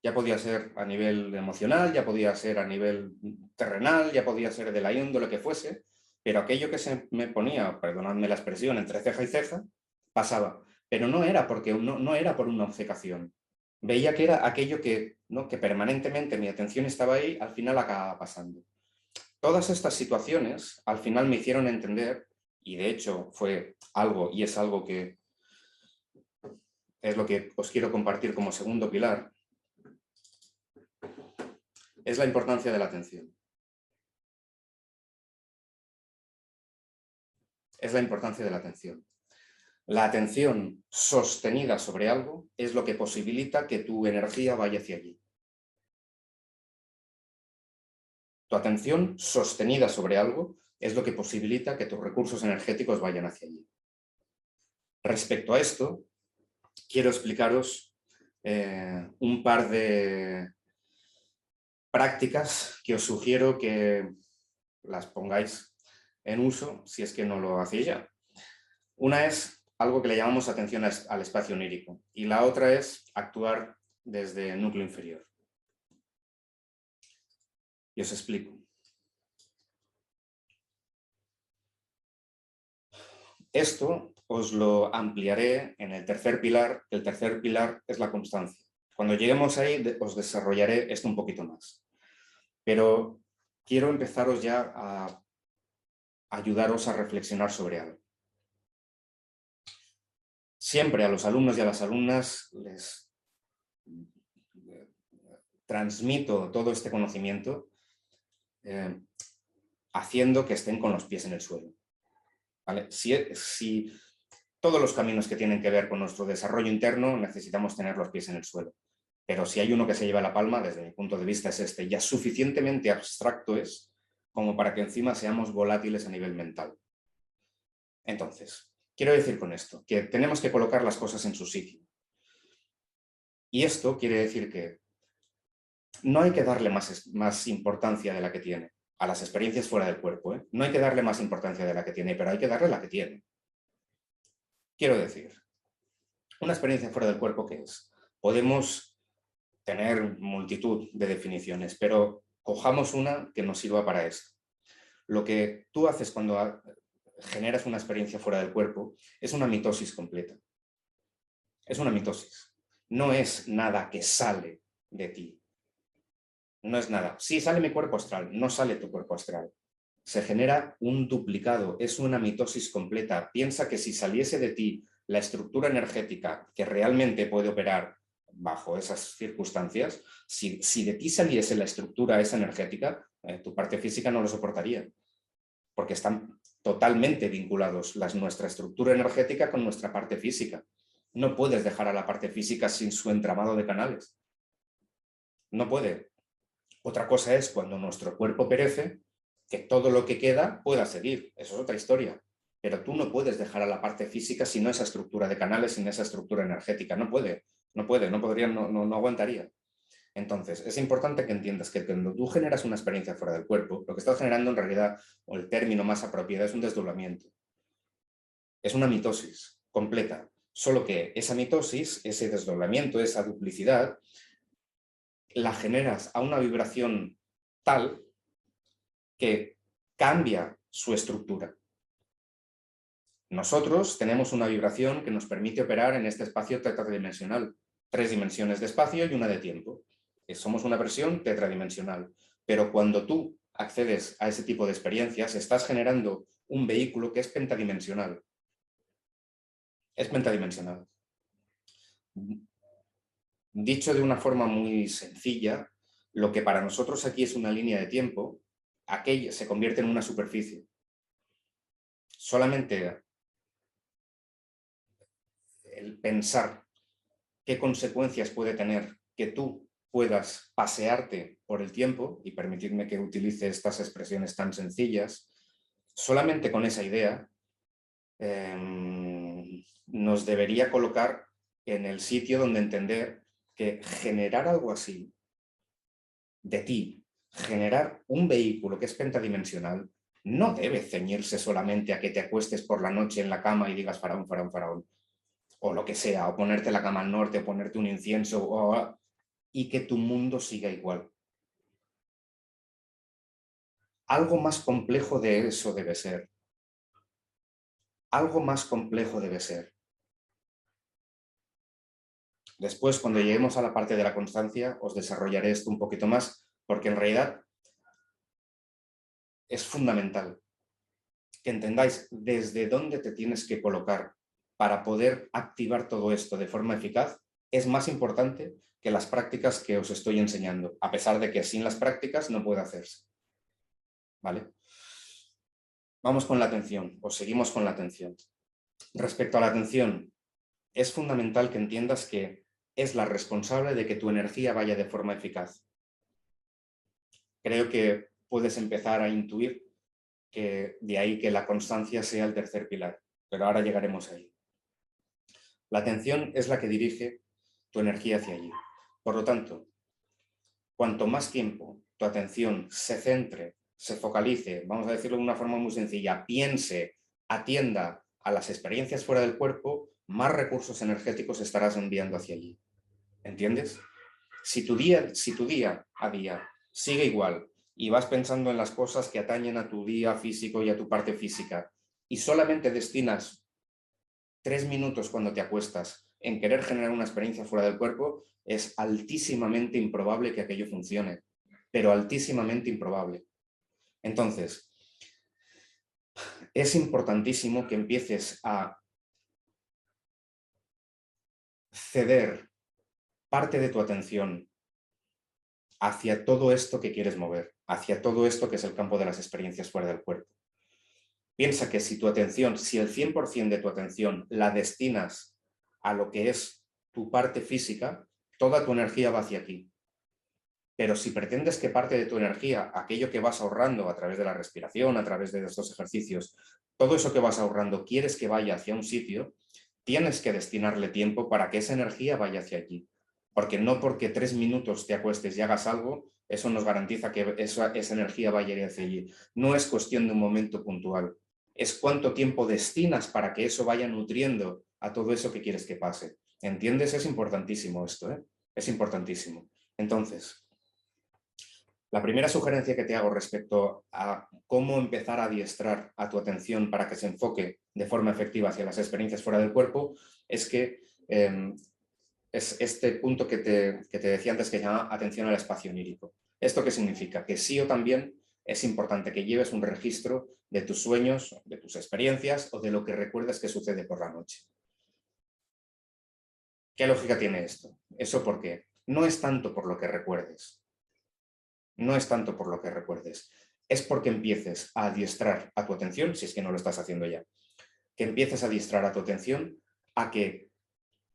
Ya podía ser a nivel emocional, ya podía ser a nivel terrenal, ya podía ser de la índole que fuese, pero aquello que se me ponía, perdonadme la expresión, entre ceja y ceja, pasaba. Pero no era, no era por una obcecación. Veía que era aquello que, ¿no?, que permanentemente mi atención estaba ahí, al final acababa pasando. Todas estas situaciones al final me hicieron entender, y de hecho fue algo, y es algo que es lo que os quiero compartir como segundo pilar, es la importancia de la atención. Es la importancia de la atención. La atención sostenida sobre algo es lo que posibilita que tu energía vaya hacia allí. Tu atención sostenida sobre algo es lo que posibilita que tus recursos energéticos vayan hacia allí. Respecto a esto, quiero explicaros un par de prácticas que os sugiero que las pongáis en uso si es que no lo hacéis ya. Una es algo que le llamamos atención al espacio onírico y la otra es actuar desde el núcleo inferior. Y os explico. Esto os lo ampliaré en el tercer pilar. El tercer pilar es la constancia. Cuando lleguemos ahí os desarrollaré esto un poquito más. Pero quiero empezaros ya a ayudaros a reflexionar sobre algo. Siempre a los alumnos y a las alumnas les transmito todo este conocimiento haciendo que estén con los pies en el suelo. ¿Vale? Si todos los caminos que tienen que ver con nuestro desarrollo interno necesitamos tener los pies en el suelo. Pero si hay uno que se lleva la palma, desde mi punto de vista es este, ya suficientemente abstracto es como para que encima seamos volátiles a nivel mental. Entonces, quiero decir con esto, que tenemos que colocar las cosas en su sitio. Y esto quiere decir que no hay que darle más importancia de la que tiene a las experiencias fuera del cuerpo. No hay que darle más importancia de la que tiene, pero hay que darle la que tiene. Quiero decir, una experiencia fuera del cuerpo, ¿qué es? Podemos tener multitud de definiciones, pero cojamos una que nos sirva para esto. Lo que tú haces cuando generas una experiencia fuera del cuerpo es una mitosis completa. Es una mitosis. No es nada que sale de ti. No es nada. Sí, sale mi cuerpo astral, no sale tu cuerpo astral. Se genera un duplicado, es una mitosis completa. Piensa que si saliese de ti la estructura energética que realmente puede operar bajo esas circunstancias, si de ti saliese la estructura esa energética, tu parte física no lo soportaría, porque están totalmente vinculados nuestra estructura energética con nuestra parte física. No puedes dejar a la parte física sin su entramado de canales. No puede. Otra cosa es cuando nuestro cuerpo perece, que todo lo que queda pueda seguir. Eso es otra historia. Pero tú no puedes dejar a la parte física sin esa estructura de canales, sin esa estructura energética. No puede, no podría, no aguantaría. Entonces, es importante que entiendas que cuando tú generas una experiencia fuera del cuerpo, lo que estás generando en realidad, o el término más apropiado, es un desdoblamiento. Es una mitosis completa. Solo que esa mitosis, ese desdoblamiento, esa duplicidad, la generas a una vibración tal que cambia su estructura. Nosotros tenemos una vibración que nos permite operar en este espacio tetradimensional. 3 dimensiones de espacio y una de tiempo. Somos una versión tetradimensional. Pero cuando tú accedes a ese tipo de experiencias, estás generando un vehículo que es pentadimensional. Es pentadimensional. Dicho de una forma muy sencilla, lo que para nosotros aquí es una línea de tiempo, aquello se convierte en una superficie. Solamente el pensar qué consecuencias puede tener que tú puedas pasearte por el tiempo, y permitidme que utilice estas expresiones tan sencillas, solamente con esa idea nos debería colocar en el sitio donde entender que generar algo así de ti, generar un vehículo que es pentadimensional, no debe ceñirse solamente a que te acuestes por la noche en la cama y digas faraón, faraón, faraón, o lo que sea, o ponerte la cama al norte, o ponerte un incienso, y que tu mundo siga igual. Algo más complejo de eso debe ser. Algo más complejo debe ser. Después, cuando lleguemos a la parte de la constancia, os desarrollaré esto un poquito más, porque en realidad es fundamental que entendáis desde dónde te tienes que colocar para poder activar todo esto de forma eficaz. Es más importante que las prácticas que os estoy enseñando, a pesar de que sin las prácticas no puede hacerse. ¿Vale? Vamos con la atención, o seguimos con la atención. Respecto a la atención, es fundamental que entiendas que es la responsable de que tu energía vaya de forma eficaz. Creo que puedes empezar a intuir que de ahí que la constancia sea el tercer pilar, pero ahora llegaremos ahí. La atención es la que dirige tu energía hacia allí. Por lo tanto, cuanto más tiempo tu atención se centre, se focalice, vamos a decirlo de una forma muy sencilla, piense, atienda a las experiencias fuera del cuerpo, más recursos energéticos estarás enviando hacia allí. ¿Entiendes? Si tu día a día sigue igual y vas pensando en las cosas que atañen a tu día físico y a tu parte física y solamente destinas 3 minutos cuando te acuestas en querer generar una experiencia fuera del cuerpo, es altísimamente improbable que aquello funcione, pero altísimamente improbable. Entonces, es importantísimo que empieces a ceder parte de tu atención hacia todo esto que quieres mover, hacia todo esto que es el campo de las experiencias fuera del cuerpo. Piensa que si tu atención, si el 100% de tu atención la destinas a lo que es tu parte física, toda tu energía va hacia aquí. Pero si pretendes que parte de tu energía, aquello que vas ahorrando a través de la respiración, a través de estos ejercicios, todo eso que vas ahorrando, quieres que vaya hacia un sitio, tienes que destinarle tiempo para que esa energía vaya hacia allí. Porque no porque 3 minutos te acuestes y hagas algo, eso nos garantiza que esa energía vaya a ir hacia allí. No es cuestión de un momento puntual. Es cuánto tiempo destinas para que eso vaya nutriendo a todo eso que quieres que pase. ¿Entiendes? Es importantísimo esto, ¿eh? Es importantísimo. Entonces, la primera sugerencia que te hago respecto a cómo empezar a adiestrar a tu atención para que se enfoque de forma efectiva hacia las experiencias fuera del cuerpo es que es este punto que te decía antes, que se llama atención al espacio onírico. ¿Esto qué significa? Que sí o también es importante que lleves un registro de tus sueños, de tus experiencias o de lo que recuerdas que sucede por la noche. ¿Qué lógica tiene esto? ¿Eso por qué? No es tanto por lo que recuerdes. No es tanto por lo que recuerdes. Es porque empieces a adiestrar a tu atención, si es que no lo estás haciendo ya, que empieces a adiestrar a tu atención a que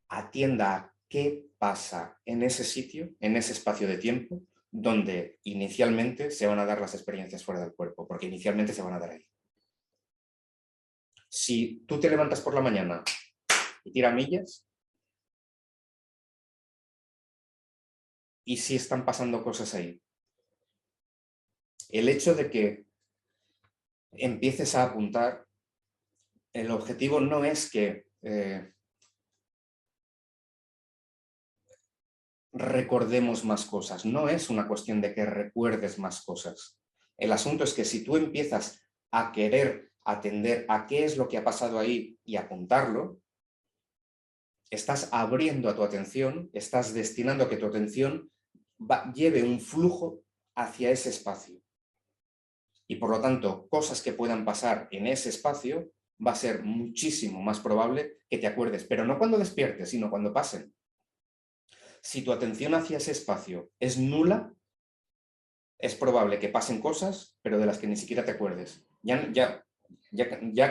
atienda a qué pasa en ese sitio, en ese espacio de tiempo, donde inicialmente se van a dar las experiencias fuera del cuerpo, porque inicialmente se van a dar ahí. Si tú te levantas por la mañana y tiras millas, y si están pasando cosas ahí, el hecho de que empieces a apuntar, el objetivo no es que recordemos más cosas, no es una cuestión de que recuerdes más cosas. El asunto es que si tú empiezas a querer atender a qué es lo que ha pasado ahí y apuntarlo, estás abriendo a tu atención, estás destinando a que tu atención lleve un flujo hacia ese espacio. Y por lo tanto, cosas que puedan pasar en ese espacio va a ser muchísimo más probable que te acuerdes, pero no cuando despiertes, sino cuando pasen. Si tu atención hacia ese espacio es nula, es probable que pasen cosas, pero de las que ni siquiera te acuerdes. Ya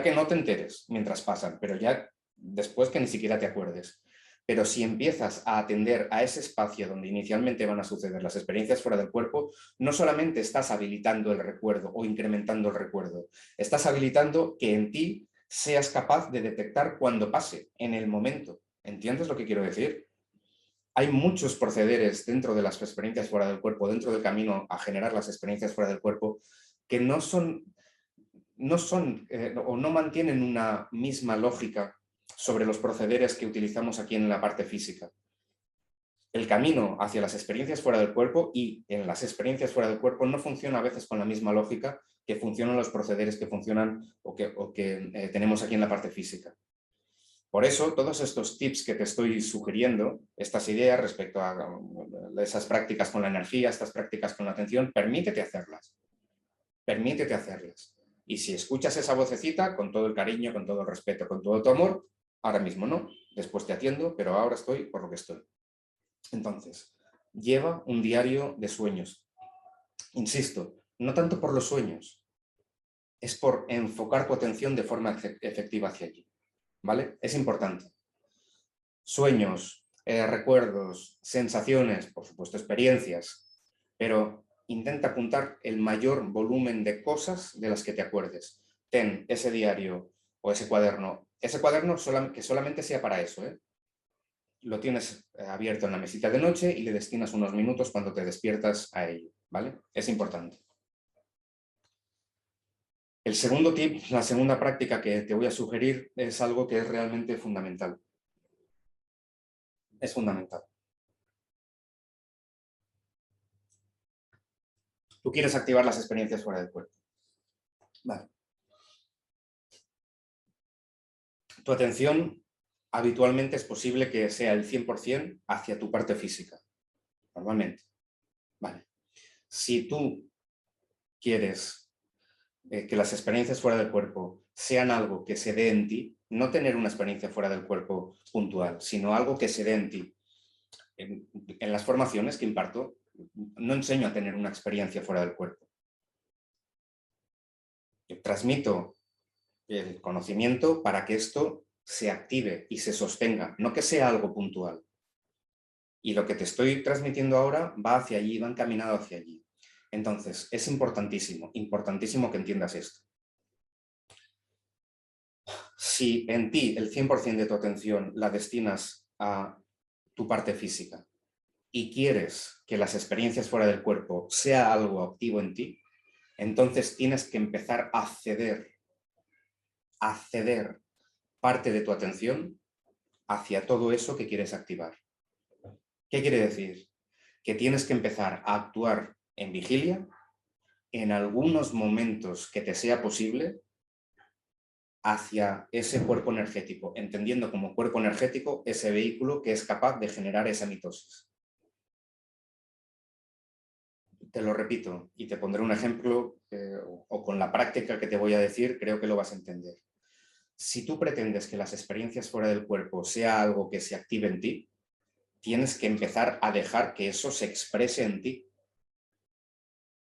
que no te enteres mientras pasan, pero ya después que ni siquiera te acuerdes. Pero si empiezas a atender a ese espacio donde inicialmente van a suceder las experiencias fuera del cuerpo, no solamente estás habilitando el recuerdo o incrementando el recuerdo, estás habilitando que en ti seas capaz de detectar cuando pase, en el momento. ¿Entiendes lo que quiero decir? Hay muchos procederes dentro de las experiencias fuera del cuerpo, dentro del camino a generar las experiencias fuera del cuerpo, que no son o no mantienen una misma lógica sobre los procederes que utilizamos aquí en la parte física. El camino hacia las experiencias fuera del cuerpo y en las experiencias fuera del cuerpo no funciona a veces con la misma lógica que funcionan los procederes que funcionan o que tenemos aquí en la parte física. Por eso, todos estos tips que te estoy sugiriendo, estas ideas respecto a esas prácticas con la energía, estas prácticas con la atención, permítete hacerlas. Permítete hacerlas. Y si escuchas esa vocecita, con todo el cariño, con todo el respeto, con todo tu amor, ahora mismo no, después te atiendo, pero ahora estoy por lo que estoy. Entonces, lleva un diario de sueños. Insisto, no tanto por los sueños, es por enfocar tu atención de forma efectiva hacia allí. ¿Vale? Es importante. Sueños, recuerdos, sensaciones, por supuesto experiencias, pero intenta apuntar el mayor volumen de cosas de las que te acuerdes. Ten ese diario o ese cuaderno que solamente sea para eso, ¿eh? Lo tienes abierto en la mesita de noche y le destinas unos minutos cuando te despiertas a ello, ¿vale? Es importante. El segundo tip, la segunda práctica que te voy a sugerir es algo que es realmente fundamental. Es fundamental. Tú quieres activar las experiencias fuera del cuerpo. Vale. Tu atención habitualmente es posible que sea el 100% hacia tu parte física. Normalmente. Vale. Si tú quieres que las experiencias fuera del cuerpo sean algo que se dé en ti, no tener una experiencia fuera del cuerpo puntual, sino algo que se dé en ti. En las formaciones que imparto, no enseño a tener una experiencia fuera del cuerpo. Yo transmito el conocimiento para que esto se active y se sostenga, no que sea algo puntual. Y lo que te estoy transmitiendo ahora va hacia allí, va encaminado hacia allí. Entonces, es importantísimo, importantísimo que entiendas esto. Si en ti el 100% de tu atención la destinas a tu parte física y quieres que las experiencias fuera del cuerpo sea algo activo en ti, entonces tienes que empezar a ceder parte de tu atención hacia todo eso que quieres activar. ¿Qué quiere decir? Que tienes que empezar a actuar en vigilia en algunos momentos que te sea posible hacia ese cuerpo energético, entendiendo como cuerpo energético ese vehículo que es capaz de generar esa mitosis. Te lo repito y te pondré un ejemplo o con la práctica que te voy a decir, creo que lo vas a entender. Si tú pretendes que las experiencias fuera del cuerpo sea algo que se active en ti, tienes que empezar a dejar que eso se exprese en ti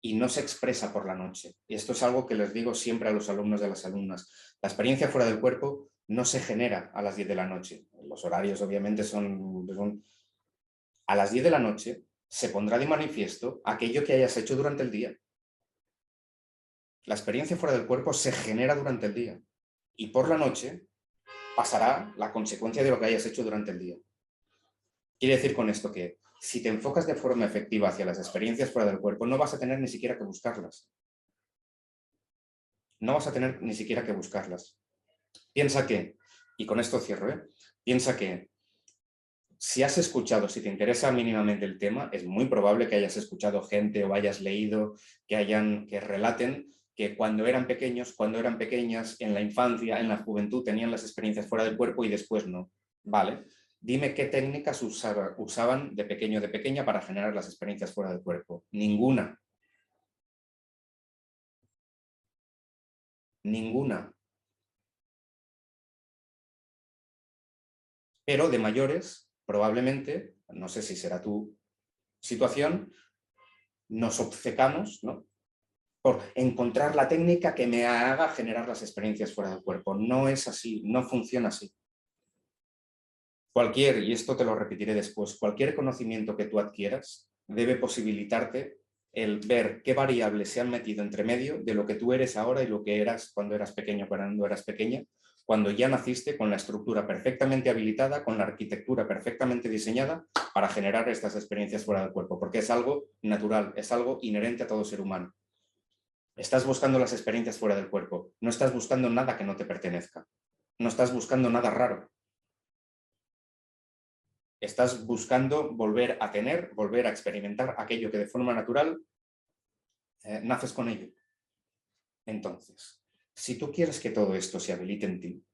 y no se expresa por la noche. Y esto es algo que les digo siempre a los alumnos de las alumnas. La experiencia fuera del cuerpo no se genera a las 10 de la noche. Los horarios obviamente son... A las 10 de la noche se pondrá de manifiesto aquello que hayas hecho durante el día. La experiencia fuera del cuerpo se genera durante el día y por la noche pasará la consecuencia de lo que hayas hecho durante el día. Quiere decir con esto que si te enfocas de forma efectiva hacia las experiencias fuera del cuerpo, no vas a tener ni siquiera que buscarlas. No vas a tener ni siquiera que buscarlas. Piensa que, y con esto cierro, piensa que si has escuchado, si te interesa mínimamente el tema, es muy probable que hayas escuchado gente o hayas leído que relaten que cuando eran pequeños, cuando eran pequeñas, en la infancia, en la juventud, tenían las experiencias fuera del cuerpo y después no. Vale. Dime qué técnicas usaban de pequeño o de pequeña para generar las experiencias fuera del cuerpo. Ninguna. Ninguna. Pero de mayores, probablemente, no sé si será tu situación, nos obcecamos, ¿no?, por encontrar la técnica que me haga generar las experiencias fuera del cuerpo. No es así, no funciona así. Y esto te lo repetiré después, cualquier conocimiento que tú adquieras debe posibilitarte el ver qué variables se han metido entre medio de lo que tú eres ahora y lo que eras cuando eras pequeño, cuando eras pequeña, cuando ya naciste con la estructura perfectamente habilitada, con la arquitectura perfectamente diseñada para generar estas experiencias fuera del cuerpo, porque es algo natural, es algo inherente a todo ser humano. Estás buscando las experiencias fuera del cuerpo, no estás buscando nada que no te pertenezca, no estás buscando nada raro. Estás buscando volver a tener, volver a experimentar aquello que de forma natural naces con ello. Entonces, si tú quieres que todo esto se habilite en ti,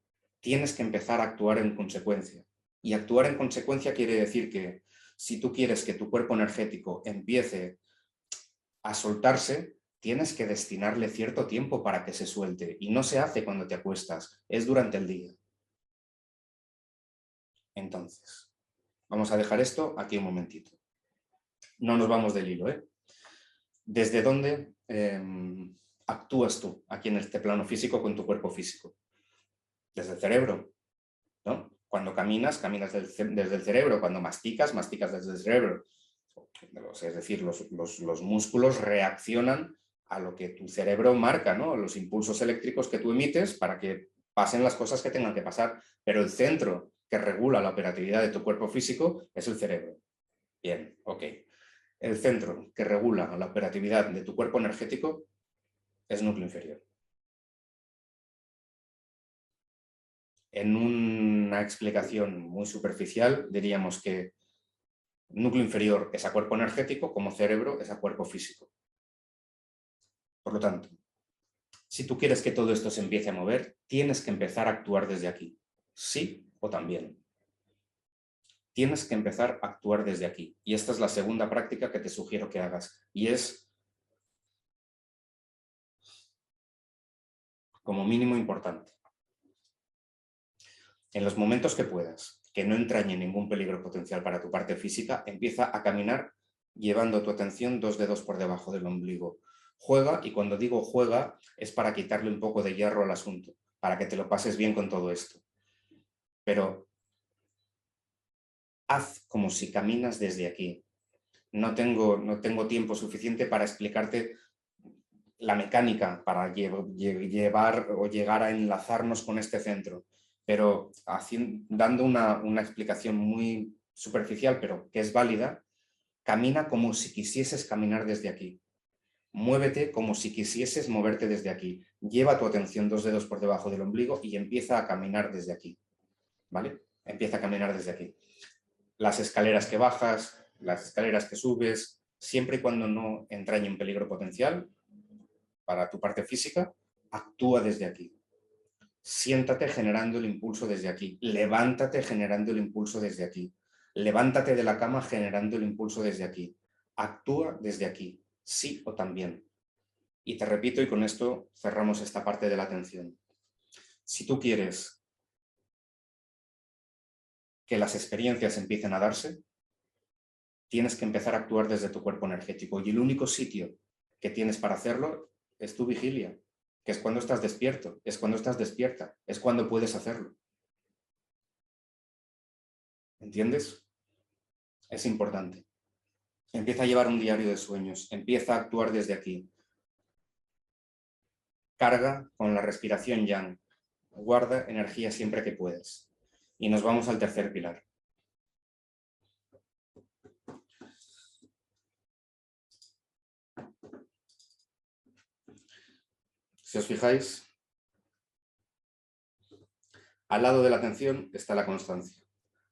tienes que empezar a actuar en consecuencia. Y actuar en consecuencia quiere decir que si tú quieres que tu cuerpo energético empiece a soltarse, tienes que destinarle cierto tiempo para que se suelte. Y no se hace cuando te acuestas, es durante el día. Entonces, vamos a dejar esto aquí un momentito. No nos vamos del hilo, ¿eh? ¿Desde dónde actúas tú aquí en este plano físico con tu cuerpo físico? Desde el cerebro, ¿no? Cuando caminas desde el cerebro, cuando masticas desde el cerebro. Es decir, los músculos reaccionan a lo que tu cerebro marca, ¿no? Los impulsos eléctricos que tú emites para que pasen las cosas que tengan que pasar. Pero el centro que regula la operatividad de tu cuerpo físico es el cerebro. Bien, ok. El centro que regula la operatividad de tu cuerpo energético es núcleo inferior. En una explicación muy superficial diríamos que núcleo inferior es a cuerpo energético, como cerebro es a cuerpo físico. Por lo tanto, si tú quieres que todo esto se empiece a mover, tienes que empezar a actuar desde aquí. Sí o también. Tienes que empezar a actuar desde aquí. Y esta es la segunda práctica que te sugiero que hagas. Y es, como mínimo, importante. En los momentos que puedas, que no entrañe ningún peligro potencial para tu parte física, empieza a caminar llevando tu atención 2 dedos por debajo del ombligo. Juega, y cuando digo juega, es para quitarle un poco de hierro al asunto, para que te lo pases bien con todo esto. Pero haz como si caminas desde aquí. No tengo tiempo suficiente para explicarte la mecánica para llevar o llegar a enlazarnos con este centro, pero dando una explicación muy superficial, pero que es válida, camina como si quisieses caminar desde aquí. Muévete como si quisieses moverte desde aquí. Lleva tu atención 2 dedos por debajo del ombligo y empieza a caminar desde aquí, ¿vale? Empieza a caminar desde aquí. Las escaleras que bajas, las escaleras que subes, siempre y cuando no entrañe un peligro potencial para tu parte física, actúa desde aquí. Siéntate generando el impulso desde aquí. Levántate generando el impulso desde aquí. Levántate de la cama generando el impulso desde aquí. Actúa desde aquí, sí o también. Y te repito, y con esto cerramos esta parte de la atención. Si tú quieres que las experiencias empiecen a darse, tienes que empezar a actuar desde tu cuerpo energético. Y el único sitio que tienes para hacerlo es tu vigilia, que es cuando estás despierto, es cuando estás despierta, es cuando puedes hacerlo. ¿Entiendes? Es importante. Empieza a llevar un diario de sueños, empieza a actuar desde aquí. Carga con la respiración yang, guarda energía siempre que puedas. Y nos vamos al tercer pilar. Si os fijáis, al lado de la atención está la constancia.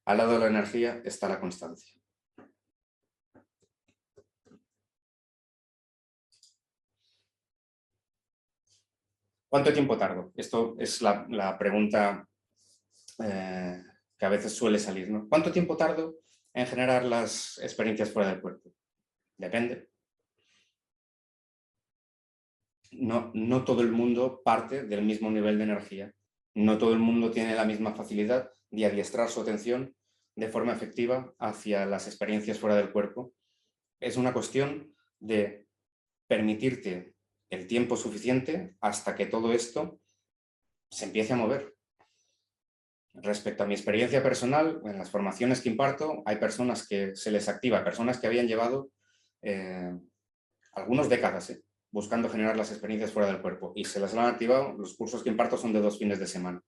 Al lado de la energía está la constancia. ¿Cuánto tiempo tardo? Esto es la pregunta que a veces suele salir, ¿no? ¿Cuánto tiempo tardo en generar las experiencias fuera del cuerpo? Depende. No todo el mundo parte del mismo nivel de energía. No todo el mundo tiene la misma facilidad de adiestrar su atención de forma efectiva hacia las experiencias fuera del cuerpo. Es una cuestión de permitirte el tiempo suficiente hasta que todo esto se empiece a mover. Respecto a mi experiencia personal, en las formaciones que imparto, hay personas que se les activa, personas que habían llevado algunas décadas buscando generar las experiencias fuera del cuerpo y se les han activado. Los cursos que imparto son de 2 fines de semana.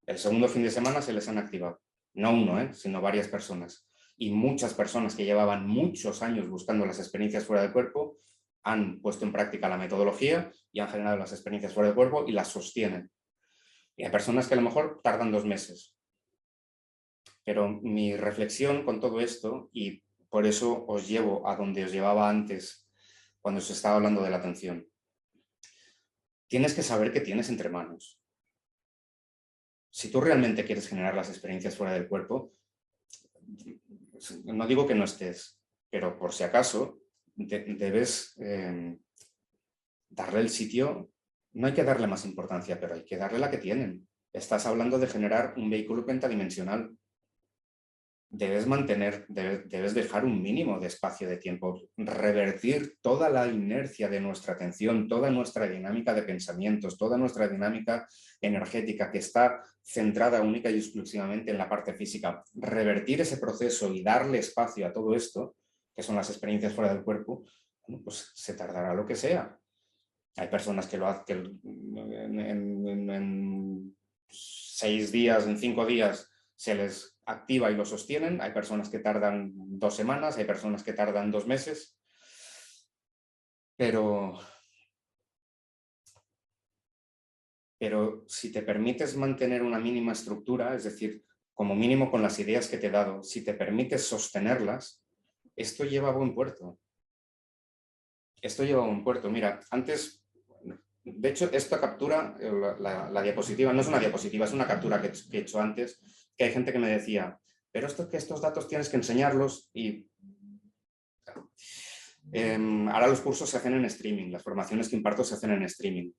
El segundo fin de semana se les han activado. No uno, sino varias personas. Y muchas personas que llevaban muchos años buscando las experiencias fuera del cuerpo han puesto en práctica la metodología y han generado las experiencias fuera del cuerpo y las sostienen. Y hay personas que a lo mejor tardan 2 meses. Pero mi reflexión con todo esto, y por eso os llevo a donde os llevaba antes cuando os estaba hablando de la atención. Tienes que saber qué tienes entre manos. Si tú realmente quieres generar las experiencias fuera del cuerpo, no digo que no estés, pero por si acaso debes darle el sitio. No hay que darle más importancia, pero hay que darle la que tienen. Estás hablando de generar un vehículo pentadimensional. Debes dejar un mínimo de espacio de tiempo, revertir toda la inercia de nuestra atención, toda nuestra dinámica de pensamientos, toda nuestra dinámica energética que está centrada única y exclusivamente en la parte física. Revertir ese proceso y darle espacio a todo esto, que son las experiencias fuera del cuerpo, bueno, pues se tardará lo que sea. Hay personas que lo hacen en 6 días, en 5 días, se les activa y lo sostienen. Hay personas que tardan 2 semanas, hay personas que tardan 2 meses. Pero si te permites mantener una mínima estructura, es decir, como mínimo con las ideas que te he dado, si te permites sostenerlas, esto lleva a buen puerto. Esto lleva a buen puerto. Mira, antes... De hecho, esta captura, la diapositiva, no es una diapositiva, es una captura que he hecho antes, que hay gente que me decía, pero estos datos tienes que enseñarlos y... ahora los cursos se hacen en streaming, las formaciones que imparto se hacen en streaming.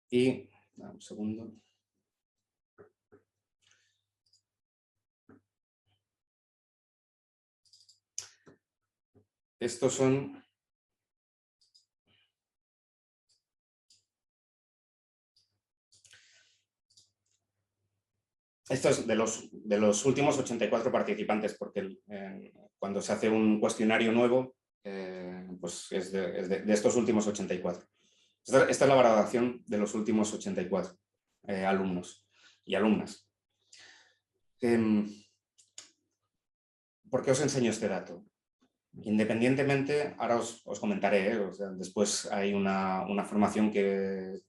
Y... un segundo. Estos son... Esto es de los últimos 84 participantes, porque cuando se hace un cuestionario nuevo, pues es de estos últimos 84. Esta es la valoración de los últimos 84 alumnos y alumnas. ¿Por qué os enseño este dato? Independientemente, ahora os comentaré, o sea, después hay una formación que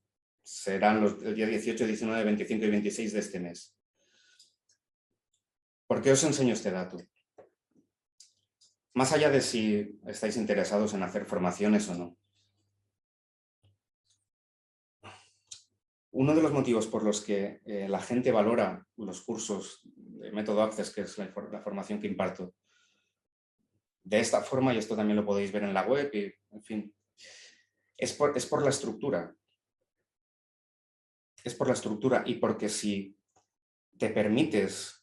serán el día 18, 19, 25 y 26 de este mes. ¿Por qué os enseño este dato? Más allá de si estáis interesados en hacer formaciones o no. Uno de los motivos por los que la gente valora los cursos de Método Access, que es la formación que imparto, de esta forma, y esto también lo podéis ver en la web, y, en fin, es por la estructura. Es por la estructura y porque si te permites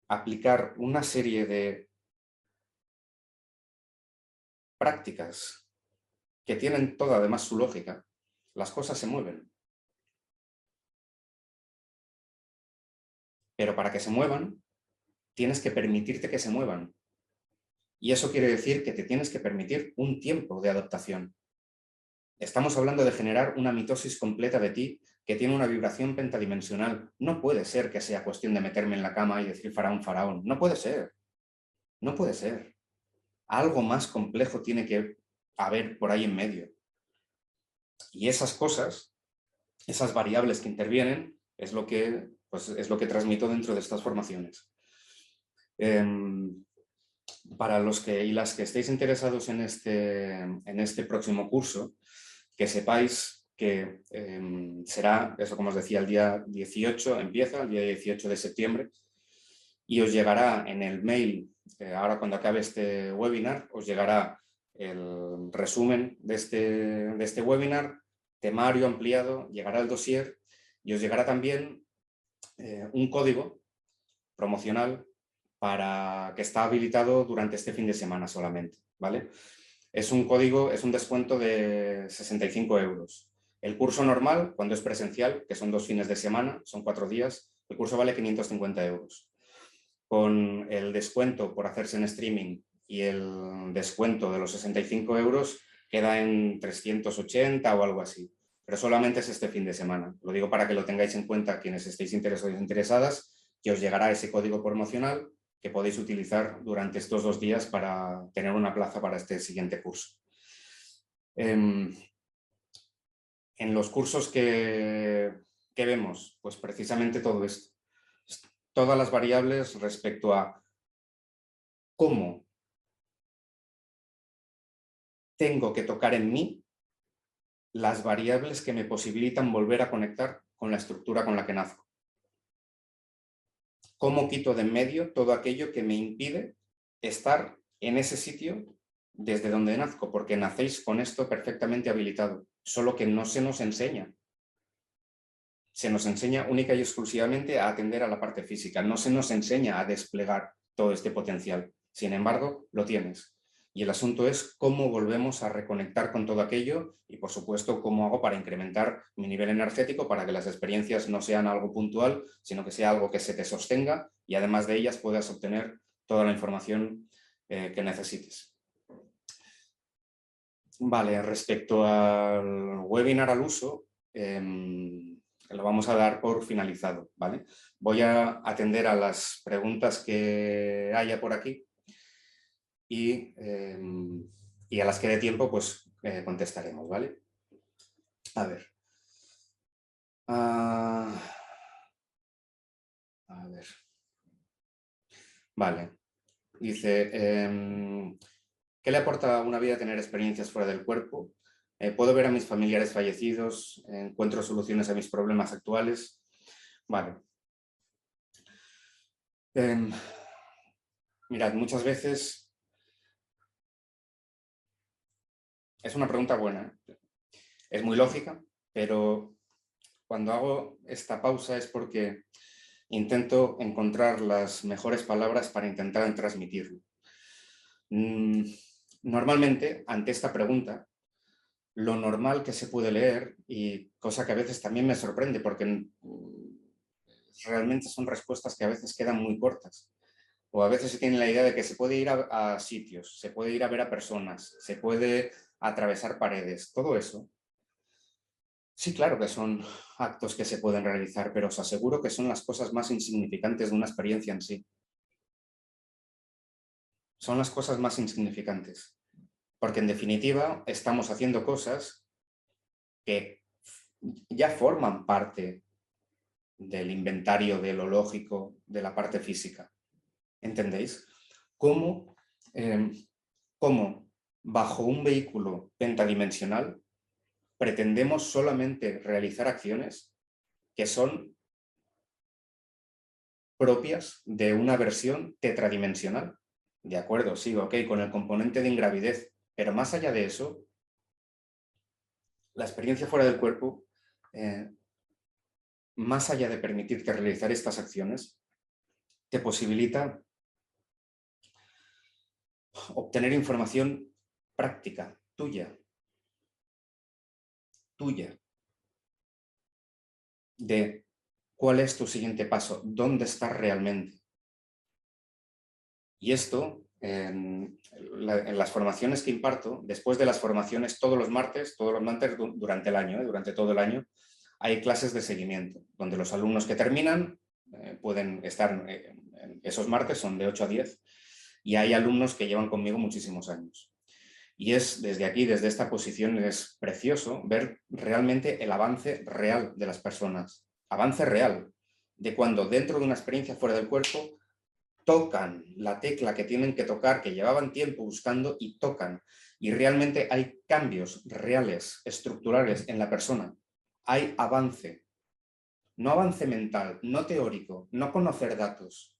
aplicar una serie de prácticas que tienen toda además su lógica, las cosas se mueven. Pero para que se muevan, tienes que permitirte que se muevan. Y eso quiere decir que te tienes que permitir un tiempo de adaptación. Estamos hablando de generar una mitosis completa de ti que tiene una vibración pentadimensional. No puede ser que sea cuestión de meterme en la cama y decir faraón, faraón. No puede ser. No puede ser. Algo más complejo tiene que haber por ahí en medio. Y esas cosas, esas variables que intervienen, es lo que transmito dentro de estas formaciones. Para los que y las que estéis interesados en este próximo curso, que sepáis que será, eso como os decía, el día 18, empieza el día 18 de septiembre, y os llegará en el mail, ahora cuando acabe este webinar, os llegará el resumen de este webinar, temario ampliado, llegará el dossier y os llegará también un código promocional para que está habilitado durante este fin de semana solamente, ¿vale? Es un código, es un descuento de 65 euros. El curso normal, cuando es presencial, que son 2 fines de semana, son 4 días, el curso vale 550 euros. Con el descuento por hacerse en streaming y el descuento de los 65 euros queda en 380 o algo así. Pero solamente es este fin de semana. Lo digo para que lo tengáis en cuenta quienes estéis interesados o interesadas, que os llegará ese código promocional que podéis utilizar durante estos 2 días para tener una plaza para este siguiente curso. En los cursos que vemos, pues precisamente todo esto. Todas las variables respecto a cómo tengo que tocar en mí las variables que me posibilitan volver a conectar con la estructura con la que nazco. Cómo quito de en medio todo aquello que me impide estar en ese sitio desde donde nazco, porque nacéis con esto perfectamente habilitado, solo que no se nos enseña. Se nos enseña única y exclusivamente a atender a la parte física, no se nos enseña a desplegar todo este potencial. Sin embargo, lo tienes. Y el asunto es cómo volvemos a reconectar con todo aquello y, por supuesto, cómo hago para incrementar mi nivel energético para que las experiencias no sean algo puntual, sino que sea algo que se te sostenga y además de ellas puedas obtener toda la información que necesites. Vale, respecto al webinar al uso, lo vamos a dar por finalizado, ¿vale? Voy a atender a las preguntas que haya por aquí y a las que dé tiempo, pues contestaremos, ¿vale? A ver. A ver. Vale. Dice, ¿qué le aporta a una vida tener experiencias fuera del cuerpo? ¿Puedo ver a mis familiares fallecidos? ¿Encuentro soluciones a mis problemas actuales? Vale. Mirad, muchas veces es una pregunta buena, es muy lógica, pero cuando hago esta pausa es porque intento encontrar las mejores palabras para intentar transmitirlo. Normalmente, ante esta pregunta, lo normal que se puede leer, y cosa que a veces también me sorprende porque realmente son respuestas que a veces quedan muy cortas, o a veces se tiene la idea de que se puede ir a sitios, se puede ir a ver a personas, se puede atravesar paredes, todo eso. Sí, claro que son actos que se pueden realizar, pero os aseguro que son las cosas más insignificantes de una experiencia en sí. Son las cosas más insignificantes, porque en definitiva estamos haciendo cosas que ya forman parte del inventario de lo lógico de la parte física. ¿Entendéis? ¿Cómo bajo un vehículo pentadimensional pretendemos solamente realizar acciones que son propias de una versión tetradimensional? De acuerdo, sí, ok, con el componente de ingravidez, pero más allá de eso, la experiencia fuera del cuerpo, más allá de permitirte realizar estas acciones, te posibilita obtener información práctica, tuya, de cuál es tu siguiente paso, dónde estás realmente. Y esto, en las formaciones que imparto, después de las formaciones todos los martes durante el año, durante todo el año, hay clases de seguimiento, donde los alumnos que terminan pueden estar en esos martes, son de 8 a 10, y hay alumnos que llevan conmigo muchísimos años. Y es desde aquí, desde esta posición, es precioso ver realmente el avance real de las personas. Avance real de cuando dentro de una experiencia fuera del cuerpo tocan la tecla que tienen que tocar, que llevaban tiempo buscando y tocan. Y realmente hay cambios reales, estructurales en la persona. Hay avance. No avance mental, no teórico, no conocer datos.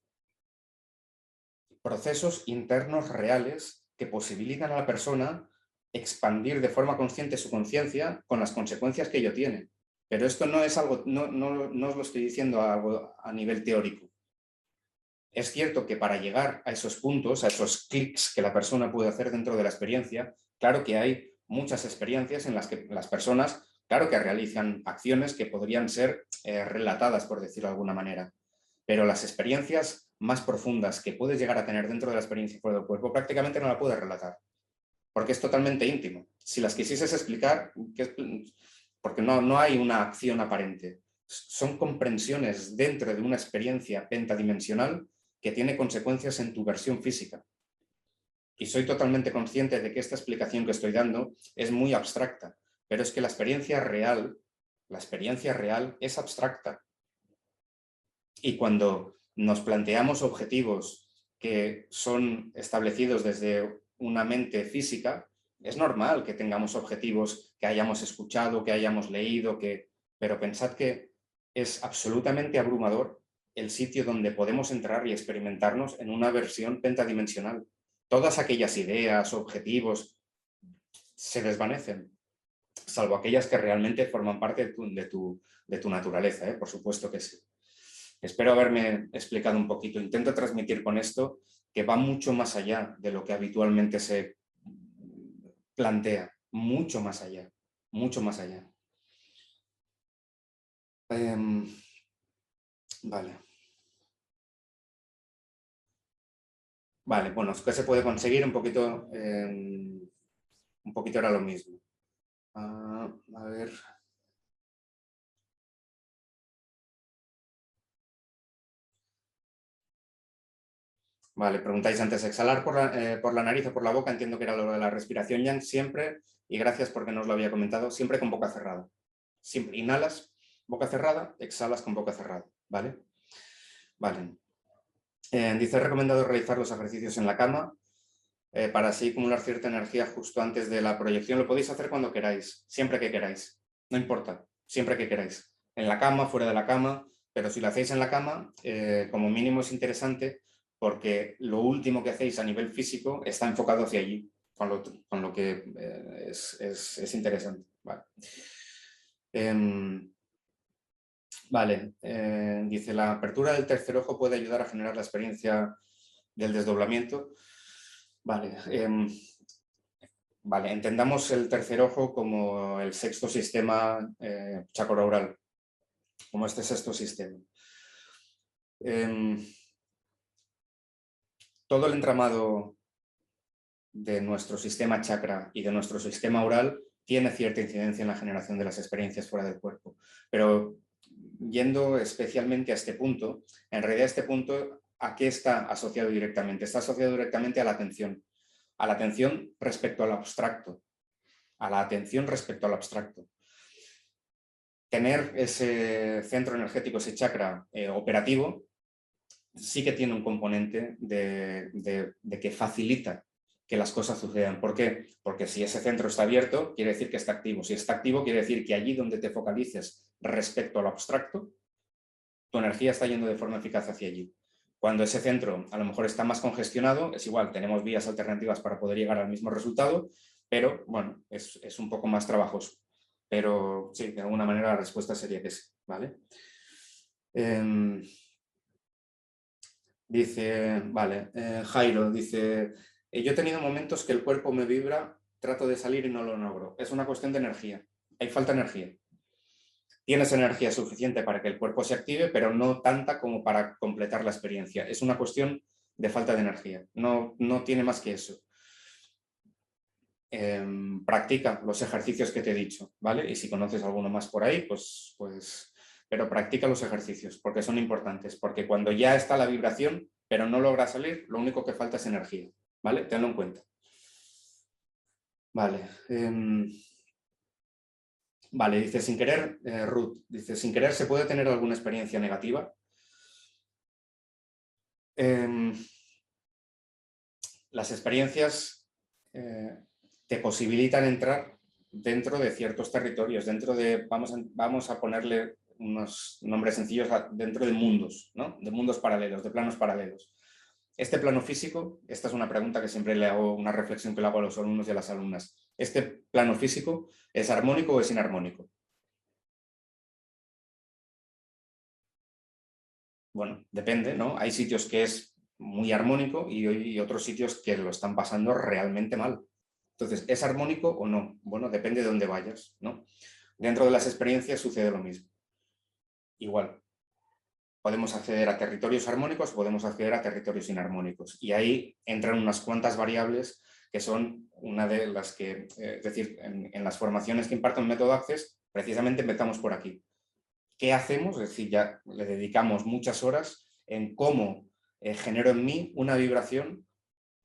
Procesos internos reales que posibilitan a la persona expandir de forma consciente su conciencia con las consecuencias que ello tiene. Pero esto no es algo, no os lo estoy diciendo algo a nivel teórico. Es cierto que para llegar a esos puntos, a esos clics que la persona puede hacer dentro de la experiencia, claro que hay muchas experiencias en las que las personas, claro que realizan acciones que podrían ser relatadas, por decirlo de alguna manera, pero las experiencias más profundas que puedes llegar a tener dentro de la experiencia fuera del cuerpo prácticamente no la puedes relatar, porque es totalmente íntimo. Si las quisieses explicar, porque no hay una acción aparente, son comprensiones dentro de una experiencia pentadimensional que tiene consecuencias en tu versión física. Y soy totalmente consciente de que esta explicación que estoy dando es muy abstracta, pero es que la experiencia real es abstracta. Y cuando nos planteamos objetivos que son establecidos desde una mente física, es normal que tengamos objetivos que hayamos escuchado, que hayamos leído, pero pensad que es absolutamente abrumador el sitio donde podemos entrar y experimentarnos en una versión pentadimensional. Todas aquellas ideas, objetivos, se desvanecen, salvo aquellas que realmente forman parte de tu naturaleza, por supuesto que sí. Espero haberme explicado un poquito. Intento transmitir con esto que va mucho más allá de lo que habitualmente se plantea, mucho más allá, mucho más allá. Vale. Vale, bueno, ¿qué se puede conseguir? Un poquito era lo mismo. A ver. Vale, preguntáis antes, exhalar por la nariz o por la boca, entiendo que era lo de la respiración yang, siempre, y gracias porque no os lo había comentado, siempre con boca cerrada. Siempre inhalas, boca cerrada, exhalas con boca cerrada, ¿vale? Vale. Dice, recomendado realizar los ejercicios en la cama para así acumular cierta energía justo antes de la proyección. Lo podéis hacer cuando queráis, siempre que queráis, no importa, siempre que queráis. En la cama, fuera de la cama, pero si lo hacéis en la cama, como mínimo es interesante porque lo último que hacéis a nivel físico está enfocado hacia allí, con lo que es interesante. Vale. Vale, dice, la apertura del tercer ojo puede ayudar a generar la experiencia del desdoblamiento. Vale, vale, entendamos el tercer ojo como el sexto sistema chacro-oral, como este sexto sistema. Todo el entramado de nuestro sistema chakra y de nuestro sistema oral tiene cierta incidencia en la generación de las experiencias fuera del cuerpo, pero yendo especialmente a este punto, en realidad este punto, ¿a qué está asociado directamente? Está asociado directamente a la atención respecto al abstracto, a la atención respecto al abstracto. Tener ese centro energético, ese chakra operativo, sí que tiene un componente de que facilita que las cosas sucedan. ¿Por qué? Porque si ese centro está abierto, quiere decir que está activo. Si está activo, quiere decir que allí donde te focalices respecto al abstracto, tu energía está yendo de forma eficaz hacia allí. Cuando ese centro a lo mejor está más congestionado, es igual, tenemos vías alternativas para poder llegar al mismo resultado, pero bueno, es un poco más trabajoso. Pero sí, de alguna manera la respuesta sería que sí, ¿vale? Dice, vale, Jairo, dice, yo he tenido momentos que el cuerpo me vibra, trato de salir y no lo logro. Es una cuestión de energía, hay falta de energía. Tienes energía suficiente para que el cuerpo se active, pero no tanta como para completar la experiencia. Es una cuestión de falta de energía, no tiene más que eso. Practica los ejercicios que te he dicho, ¿vale? Y si conoces alguno más por ahí, pues pero practica los ejercicios porque son importantes, porque cuando ya está la vibración, pero no logra salir, lo único que falta es energía, ¿vale? Tenlo en cuenta. Vale. Vale, dice, sin querer, Ruth, dice, sin querer, ¿se puede tener alguna experiencia negativa? Las experiencias te posibilitan entrar dentro de ciertos territorios, dentro de, vamos a ponerle unos nombres sencillos, dentro de mundos, ¿no? De mundos paralelos, de planos paralelos. Este plano físico, esta es una pregunta que siempre le hago, una reflexión que le hago a los alumnos y a las alumnas. ¿Este plano físico es armónico o es inarmónico? Bueno, depende, ¿no? Hay sitios que es muy armónico y otros sitios que lo están pasando realmente mal. Entonces, ¿es armónico o no? Bueno, depende de dónde vayas, ¿no? Dentro de las experiencias sucede lo mismo. Igual, podemos acceder a territorios armónicos, podemos acceder a territorios inarmónicos. Y ahí entran unas cuantas variables que son una de las que, es decir, en las formaciones que imparto en Método Access, precisamente empezamos por aquí. ¿Qué hacemos? Es decir, ya le dedicamos muchas horas en cómo genero en mí una vibración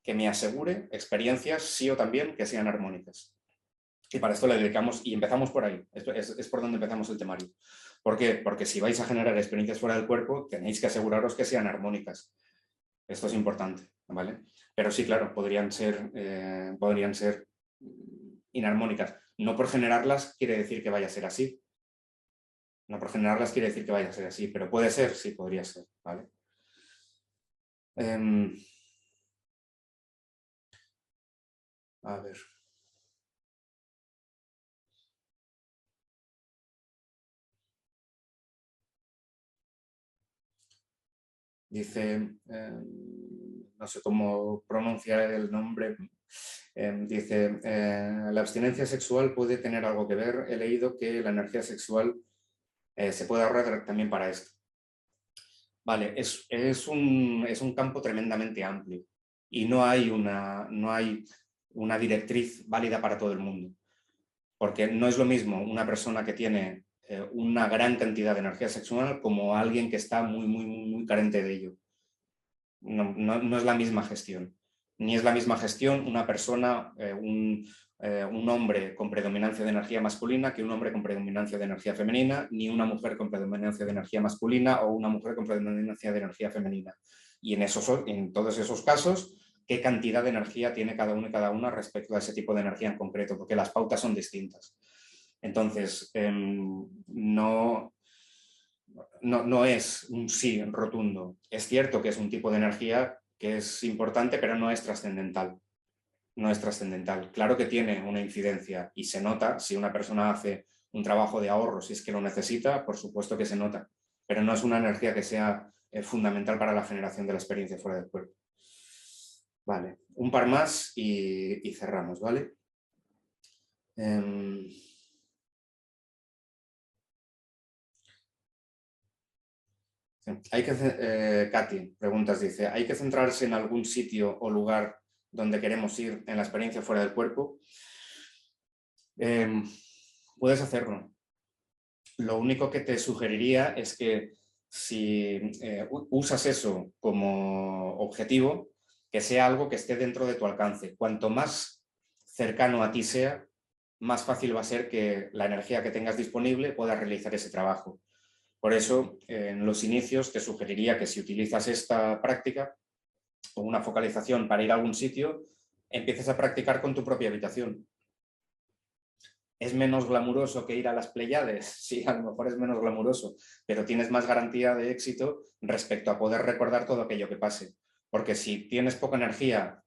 que me asegure experiencias, sí o también, que sean armónicas. Y para esto le dedicamos, y empezamos por ahí, es por donde empezamos el temario. ¿Por qué? Porque si vais a generar experiencias fuera del cuerpo, tenéis que aseguraros que sean armónicas. Esto es importante, ¿vale? Pero sí, claro, podrían ser inarmónicas. No por generarlas quiere decir que vaya a ser así. No por generarlas quiere decir que vaya a ser así, pero puede ser, sí, podría ser, ¿vale? A ver. Dice, no sé cómo pronunciar el nombre, dice, la abstinencia sexual puede tener algo que ver. He leído que la energía sexual se puede ahorrar también para esto. Vale, es un campo tremendamente amplio y no hay una directriz válida para todo el mundo, porque no es lo mismo una persona que tiene una gran cantidad de energía sexual como alguien que está muy carente de ello. No es la misma gestión. Ni es la misma gestión una persona, un hombre con predominancia de energía masculina que un hombre con predominancia de energía femenina, ni una mujer con predominancia de energía masculina o una mujer con predominancia de energía femenina. Y en todos esos casos, ¿qué cantidad de energía tiene cada uno y cada una respecto a ese tipo de energía en concreto? Porque las pautas son distintas. Entonces, no es un sí rotundo. Es cierto que es un tipo de energía que es importante, pero no es trascendental. No es trascendental. Claro que tiene una incidencia y se nota si una persona hace un trabajo de ahorro, si es que lo necesita, por supuesto que se nota, pero no es una energía que sea fundamental para la generación de la experiencia fuera del cuerpo. Vale, un par más y cerramos, ¿vale? Katy, preguntas, dice, ¿hay que centrarse en algún sitio o lugar donde queremos ir en la experiencia fuera del cuerpo? Puedes hacerlo. Lo único que te sugeriría es que si usas eso como objetivo, que sea algo que esté dentro de tu alcance. Cuanto más cercano a ti sea, más fácil va a ser que la energía que tengas disponible pueda realizar ese trabajo. Por eso, en los inicios te sugeriría que si utilizas esta práctica o una focalización para ir a algún sitio, empieces a practicar con tu propia habitación. ¿Es menos glamuroso que ir a las Pléyades? Sí, a lo mejor es menos glamuroso, pero tienes más garantía de éxito respecto a poder recordar todo aquello que pase. Porque si tienes poca energía,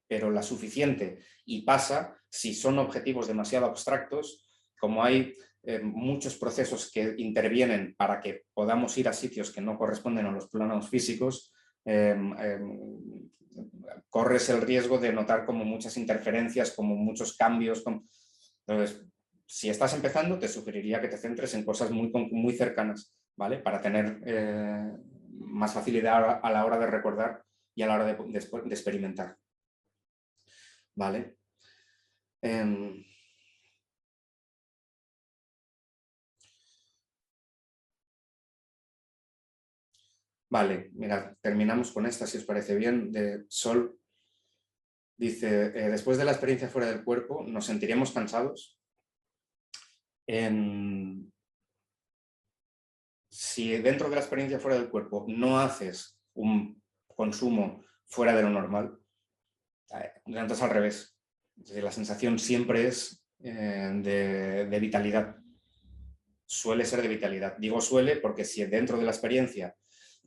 pero la suficiente, y pasa, si son objetivos demasiado abstractos, como hay muchos procesos que intervienen para que podamos ir a sitios que no corresponden a los planos físicos, corres el riesgo de notar como muchas interferencias, como muchos cambios. Entonces, si estás empezando, te sugeriría que te centres en cosas muy cercanas, ¿vale? Para tener más facilidad a la hora de recordar y a la hora de experimentar. ¿Vale? Vale, mirad, terminamos con esta, si os parece bien, de Sol. Dice, después de la experiencia fuera del cuerpo, ¿nos sentiremos cansados? Si dentro de la experiencia fuera del cuerpo no haces un consumo fuera de lo normal, entonces al revés. La sensación siempre es de vitalidad. Suele ser de vitalidad. Digo suele porque si dentro de la experiencia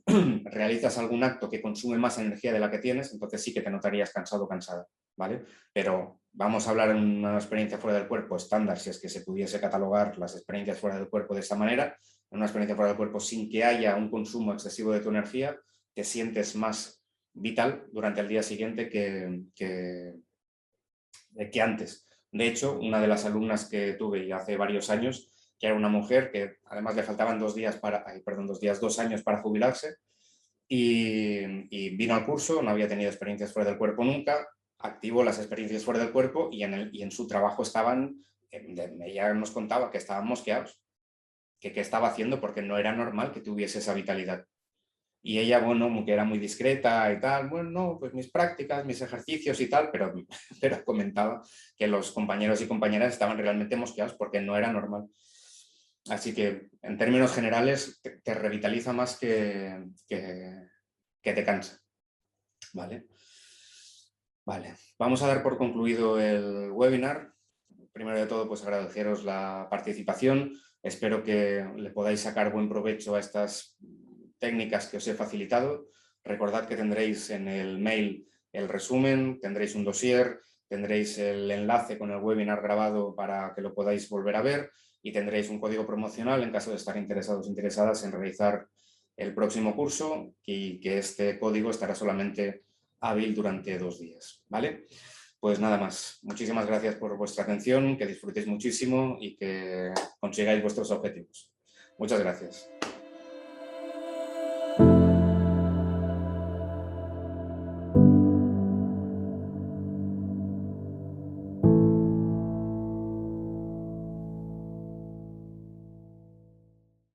realizas algún acto que consume más energía de la que tienes, entonces sí que te notarías cansado o cansada, ¿vale? Pero vamos a hablar en una experiencia fuera del cuerpo estándar, si es que se pudiese catalogar las experiencias fuera del cuerpo de esta manera, en una experiencia fuera del cuerpo sin que haya un consumo excesivo de tu energía, te sientes más vital durante el día siguiente que antes. De hecho, una de las alumnas que tuve ya hace varios años, que era una mujer que además le faltaban 2 años para jubilarse, y vino al curso, no había tenido experiencias fuera del cuerpo nunca, activó las experiencias fuera del cuerpo y en su trabajo estaban, ella nos contaba que estaban mosqueados, que qué estaba haciendo porque no era normal que tuviese esa vitalidad. Y ella, bueno, que era muy discreta y tal, bueno, no, pues mis prácticas, mis ejercicios y tal, pero comentaba que los compañeros y compañeras estaban realmente mosqueados porque no era normal. Así que, en términos generales, te revitaliza más que te cansa. ¿Vale? Vale, vamos a dar por concluido el webinar. Primero de todo, pues agradeceros la participación. Espero que le podáis sacar buen provecho a estas técnicas que os he facilitado. Recordad que tendréis en el mail el resumen, tendréis un dossier, tendréis el enlace con el webinar grabado para que lo podáis volver a ver y tendréis un código promocional en caso de estar interesados o interesadas en realizar el próximo curso, y que este código estará solamente hábil durante 2 días. ¿Vale? Pues nada más. Muchísimas gracias por vuestra atención, que disfrutéis muchísimo y que consigáis vuestros objetivos. Muchas gracias.